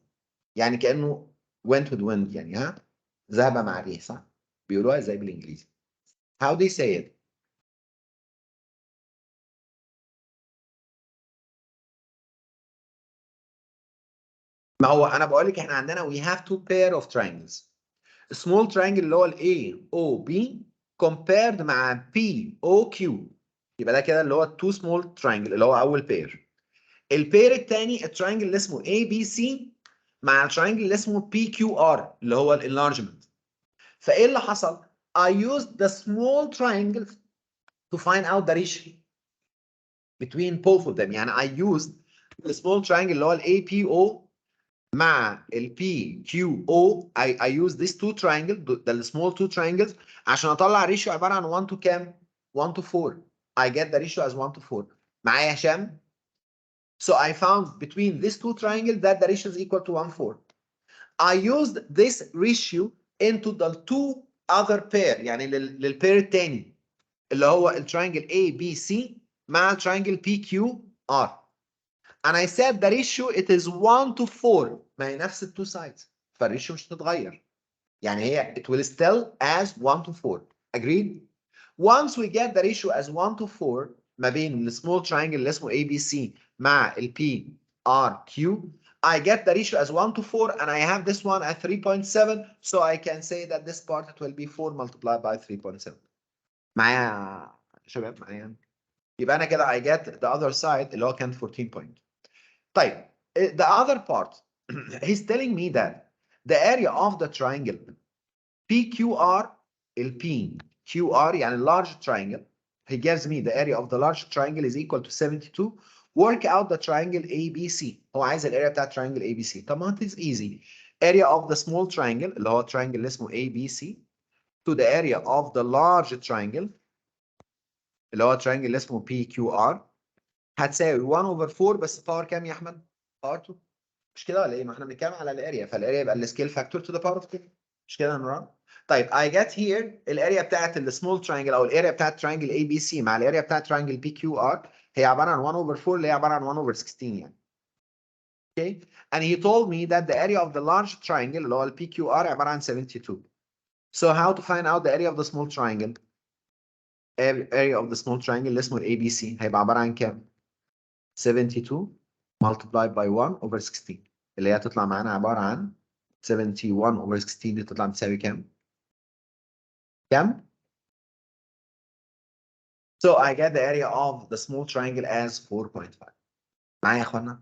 يعني كانه went with wind يعني ها ذهب مع الريح صح؟ بيقولوها ازاي بالانجليزي؟ How do you say it؟ ما هو انا بقول لك احنا عندنا we have two pair of triangles. small triangle اللي هو ال AOB compared مع POQ يبقى ده كده اللي هو two small triangle اللي هو اول pair. البير الثاني التراينجل اللي اسمه ABC مع التراينجل اللي اسمه PQR اللي هو الانلارجمنت. فايه اللي حصل؟ I used the small triangle to find out the ratio between both of them. يعني I used the small triangle اللي هو ال APO مع ال PQO. I use these two triangles the small two triangles عشان اطلع ريشيو عباره عن 1 to كام؟ 1 to 4. I get the ratio as 1 to 4. معايا يا هشام؟ So I found between these two triangles that the ratio is equal to 1/4. I used this ratio into the two other pair يعني للبير الثاني اللي هو التراينجل ABC مع التراينجل PQR. And I said the ratio it is 1 to 4 ما هي نفس التو sides فالريشيو مش هتتغير. يعني هي it will still as 1 to 4. Agreed? Once we get the ratio as 1 to 4 ما بين السمول تراينجل اللي اسمه ABC مع ال PRQ I get the ratio as 1 to 4 and I have this one at 3.7 so I can say that this part it will be 4 multiplied by 3.7. معايا يا شباب معايا؟ يبقى انا كده I get the other side اللي هو كان 14 point. طيب the other part he's telling me that the area of the triangle PQR ال PQR يعني large triangle he gives me the area of the large triangle is equal to 72. Work out the triangle ABC. هو عايز الاريا بتاعت triangle ABC. طب ما it's easy. Area of the small triangle اللي هو triangle اللي اسمه ABC to the area of the large triangle اللي هو triangle اللي اسمه PQR هتساوي 1 over 4 بس باور كام يا احمد؟ باور 2. مش كده ولا ايه؟ ما احنا بنتكلم على الاريا فالاريا يبقى السكيل فاكتور to the power of 10. مش كده يا نوران؟ طيب I get here الاريا بتاعت السمول تراينجل او الاريا بتاعت تراينجل اي بي سي مع الاريا بتاعت تراينجل بي كيو ار هي عباره عن 1 over 4 اللي هي عباره عن 1 over 16 يعني. Okay and he told me that the area of the large triangle اللي هو ال PQR عباره عن 72. So how to find out the area of the small triangle? Area of the small triangle اللي اسمه ال ABC هيبقى عباره عن كام؟ 72 multiplied by 1 over 16 اللي هي هتطلع معانا عباره عن 71 over 16 دي تطلع بتساوي كام؟ كام؟ So I get the area of the small triangle as 4.5. معايا يا اخوانا؟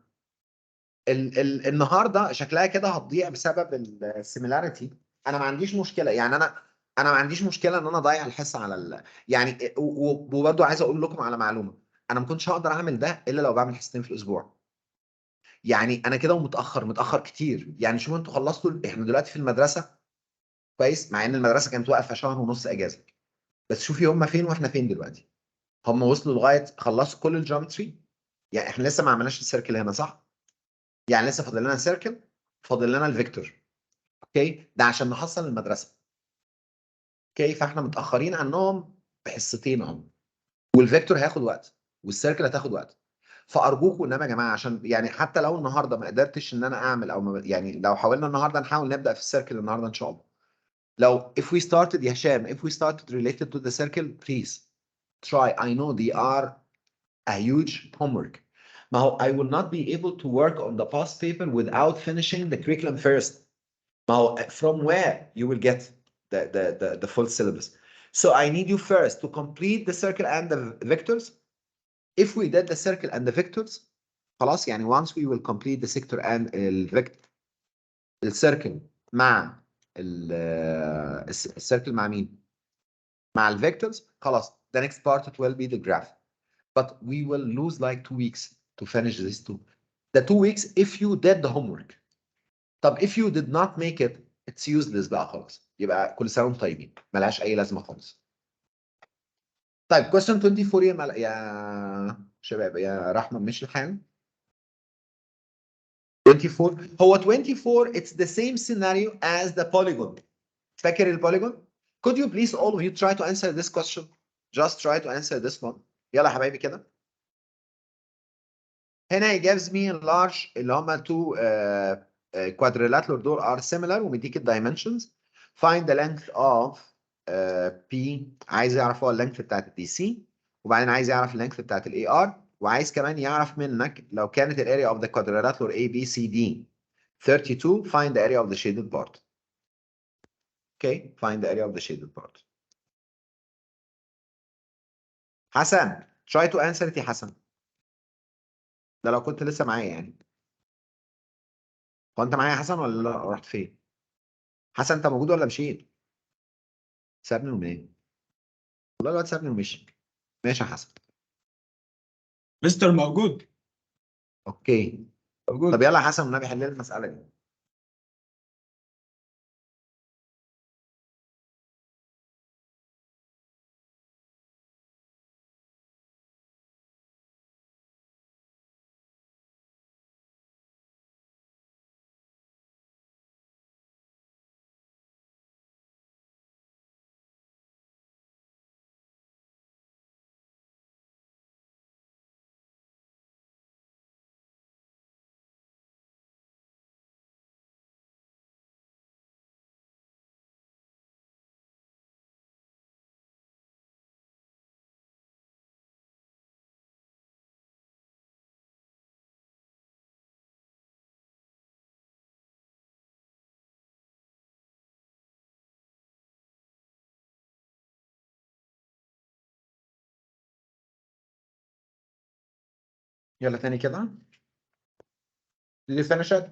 النهارده شكلها كده هتضيع بسبب السيميلاريتي. انا ما عنديش مشكله يعني انا ما عنديش مشكله ان انا اضيع الحصه على يعني وبرضه عايز اقول لكم على معلومه انا ما كنتش هقدر اعمل ده الا لو بعمل حصتين في الاسبوع. يعني انا كده متاخر كتير. يعني شوفوا انتوا خلصتوا احنا دلوقتي في المدرسه كويس مع ان المدرسه كانت واقفه شهر ونص اجازه. بس شوفي هم فين واحنا فين دلوقتي. هم وصلوا لغايه خلصوا كل الجيومتري. يعني احنا لسه ما عملناش السيركل هنا صح؟ يعني لسه فاضل لنا سيركل فاضل لنا الفيكتور. اوكي ده عشان نحصل المدرسه. اوكي فاحنا متاخرين عنهم بحصتين اهو. والفيكتور هياخد وقت والسيركل هتاخد وقت. فارجوكم انما يا جماعه عشان يعني حتى لو النهارده ما قدرتش ان انا اعمل او ما يعني لو حاولنا النهارده نحاول نبدا في السيركل النهارده ان شاء الله. لو if we started يا هشام if we started related to the circle please try. I know they are a huge homework. ما هو I will not be able to work on the past paper without finishing the curriculum first. ما هو from where you will get the full syllabus. So I need you first to complete the circle and the vectors. If we did the circle and the vectors خلاص يعني once we will complete the sector and الvector الcircle مع الcircle مع مين؟ مع الvectors خلاص the next part it will be the graph. But we will lose like 2 weeks to finish this too. The 2 weeks if you did the homework. طب if you did not make it it's useless بقى خلاص. يبقى كل سنة وانتم طيبين ملهاش أي لازمة خالص. طيب question 24 يا شباب يا رحمة مش الحال 24 هو 24 it's the same scenario as the polygon. فاكر البوليجون؟ Could you please all of you try to answer this question? Just try to answer this one. يلا يا حبايبي كده. هنا he gives me a large اللي هما two quadrilateral دول are similar ومديك الدايمنشنز. Find the length of P عايز يعرف هو اللينث بتاعت الدي سي وبعدين عايز يعرف اللينث بتاعت الاي ار وعايز كمان يعرف منك لو كانت الاريا of the quadrilateral A B C D 32 find the area of the shaded part. Okay, find the area of the shaded part. حسن try to answer it يا حسن. ده لو كنت لسه معايا يعني. هو انت معايا يا حسن ولا لا رحت فين؟ حسن انت موجود ولا مشيت؟ سابني ومنين؟ والله الواد سابني ومشي. ماشي يا حسن. مستر موجود. اوكي. طب موجود. يلا يا حسن والنبي حل لي المسألة دي. يلا تاني كده. اللي finished.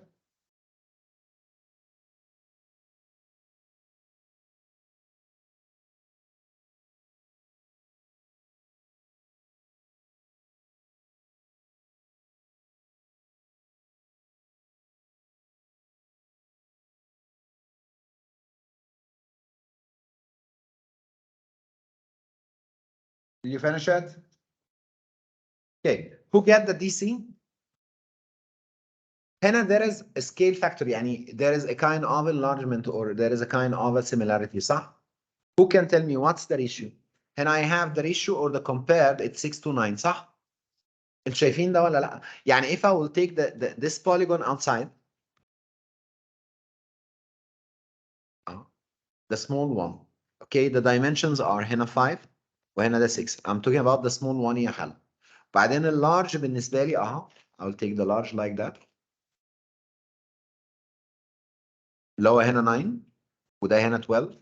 اللي finished. Okay. Who get the DC? هنا there is a scale factor يعني there is a kind of enlargement or there is a kind of a similarity صح؟ Who can tell me what's the ratio? هنا I have the ratio or the compared it's 6 to 9 صح؟ انتوا شايفين ده ولا لا؟ يعني if I will take this polygon outside the small one okay the dimensions are هنا 5 وهنا ده 6 I'm talking about the small one يا حل بعدين اللارج بالنسبة لي I'll take the large like that اللي هو هنا 9 وده هنا 12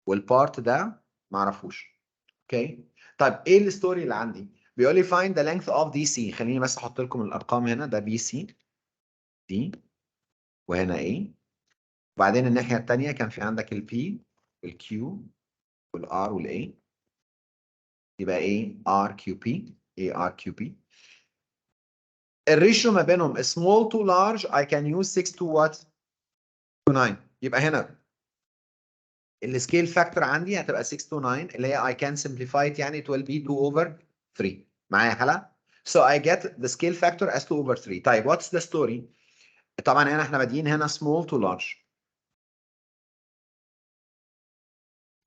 والبارت ده معرفوش اوكي طيب ايه الستوري اللي عندي بيقول لي find the length of DC خليني بس احط لكم الارقام هنا ده BC دي وهنا A وبعدين الناحية التانية كان في عندك ال P والQ والR والA يبقى A R Q P A R Q P الريشيو ما بينهم small to large I can use 6 to what to 9 يبقى هنا السكيل فاكتور عندي هتبقى 6 to 9 اللي هي I can simplify it يعني it will be 2 over 3 معايا حلا so I get the scale factor as 2 over 3 طيب what's the story طبعا هنا احنا بادئين هنا small to large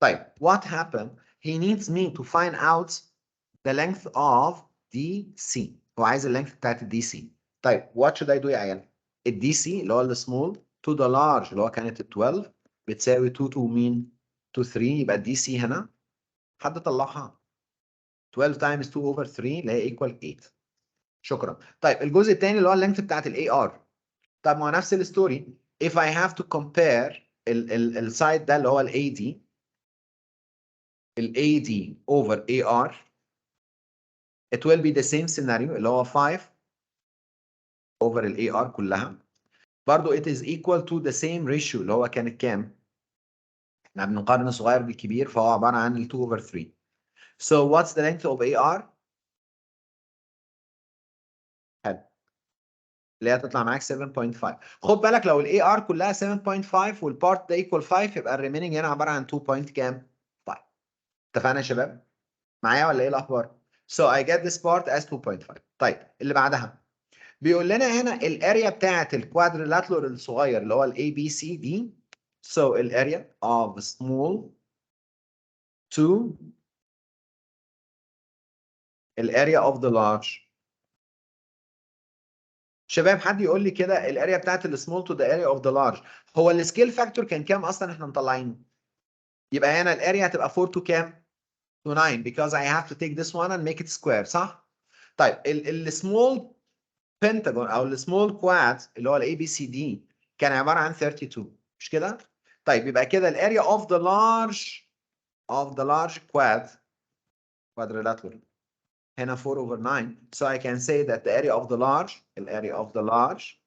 طيب what happened he needs me to find out the length of DC هو عايز اللينث بتاعت الدي سي طيب what should I do يا عيال الدي سي اللي هو السمول to the large اللي هو كانت ال 12 بتساوي 2 to مين؟ to 3. يبقى الدي سي هنا حد طلعها 12 times 2 over 3 اللي هي equal 8. شكرا. طيب الجزء الثاني اللي هو اللينث بتاعت الاي ار. طب ما هو نفس الستوري. if I have to compare السايد ده اللي هو الاي دي over AR it will be the same scenario اللي هو 5 over ال AR كلها. برضو it is equal to the same ratio اللي هو كانت كام؟ احنا بنقارن الصغير بالكبير فهو عبارة عن ال 2 over 3. So what's the length of AR؟ حلو. اللي هي هتطلع معاك 7.5. خد بالك لو ال AR كلها 7.5 والبارت ده equal 5 يبقى الريميننج هنا عبارة عن 2 point كام؟ 5. اتفقنا يا شباب؟ معايا ولا ايه الأخبار؟ So I get this part as 2.5. طيب اللي بعدها بيقول لنا هنا الاريا بتاعت الكوادريلاترال الصغير اللي هو الاي بي سي دي. So الاريا of small to الاريا of the large. شباب حد يقول لي كده الاريا بتاعت السمول تو ذا اريا اوف ذا لارج. هو السكيل فاكتور كان كام اصلا احنا مطلعينه؟ يبقى هنا الاريا هتبقى 4 to كام؟ to 9 because I have to take this one and make it square صح؟ طيب السمول بنتاجون او السمول كواد اللي هو الاي بي سي دي كان عباره عن 32 مش كده؟ طيب يبقى كده الاريا اوف ذا لارج quadrilateral هنا 4 over 9. So I can say that the area of the large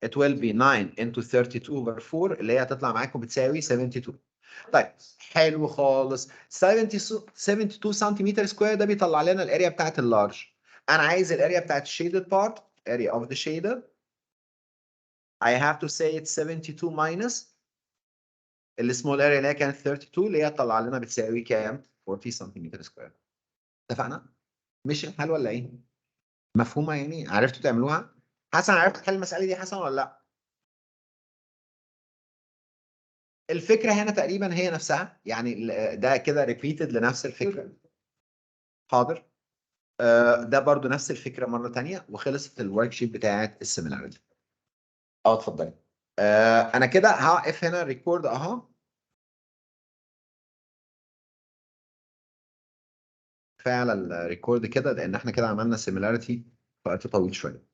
it will be 9 into 32 over 4 اللي هي هتطلع معاكم بتساوي 72. طيب حلو خالص. 72 سنتيمتر سكوير ده بيطلع لنا الاريا بتاعت اللارج. انا عايز الاريا بتاعت الشيدد بارت area of the shaded. I have to say it's 72 minus السمول اريا اللي هي كانت 32 اللي هي طلع لنا بتساوي كام؟ 40 سنتيمتر سكوير. اتفقنا؟ مش الحل ولا ايه؟ مفهومه يعني؟ عرفتوا تعملوها؟ حسن عرفت تحل المساله دي حسن ولا لا؟ الفكره هنا تقريبا هي نفسها يعني ده كده ريبيتد لنفس الفكره. حاضر. ده برضو نفس الفكره مره ثانيه وخلصت الورك شيت بتاعت السيميلاريتي. اتفضلي. انا كده هقف هنا ريكورد اهو. فعلا الريكورد كده لان احنا كده عملنا سيميلاريتي في وقت طويل شويه.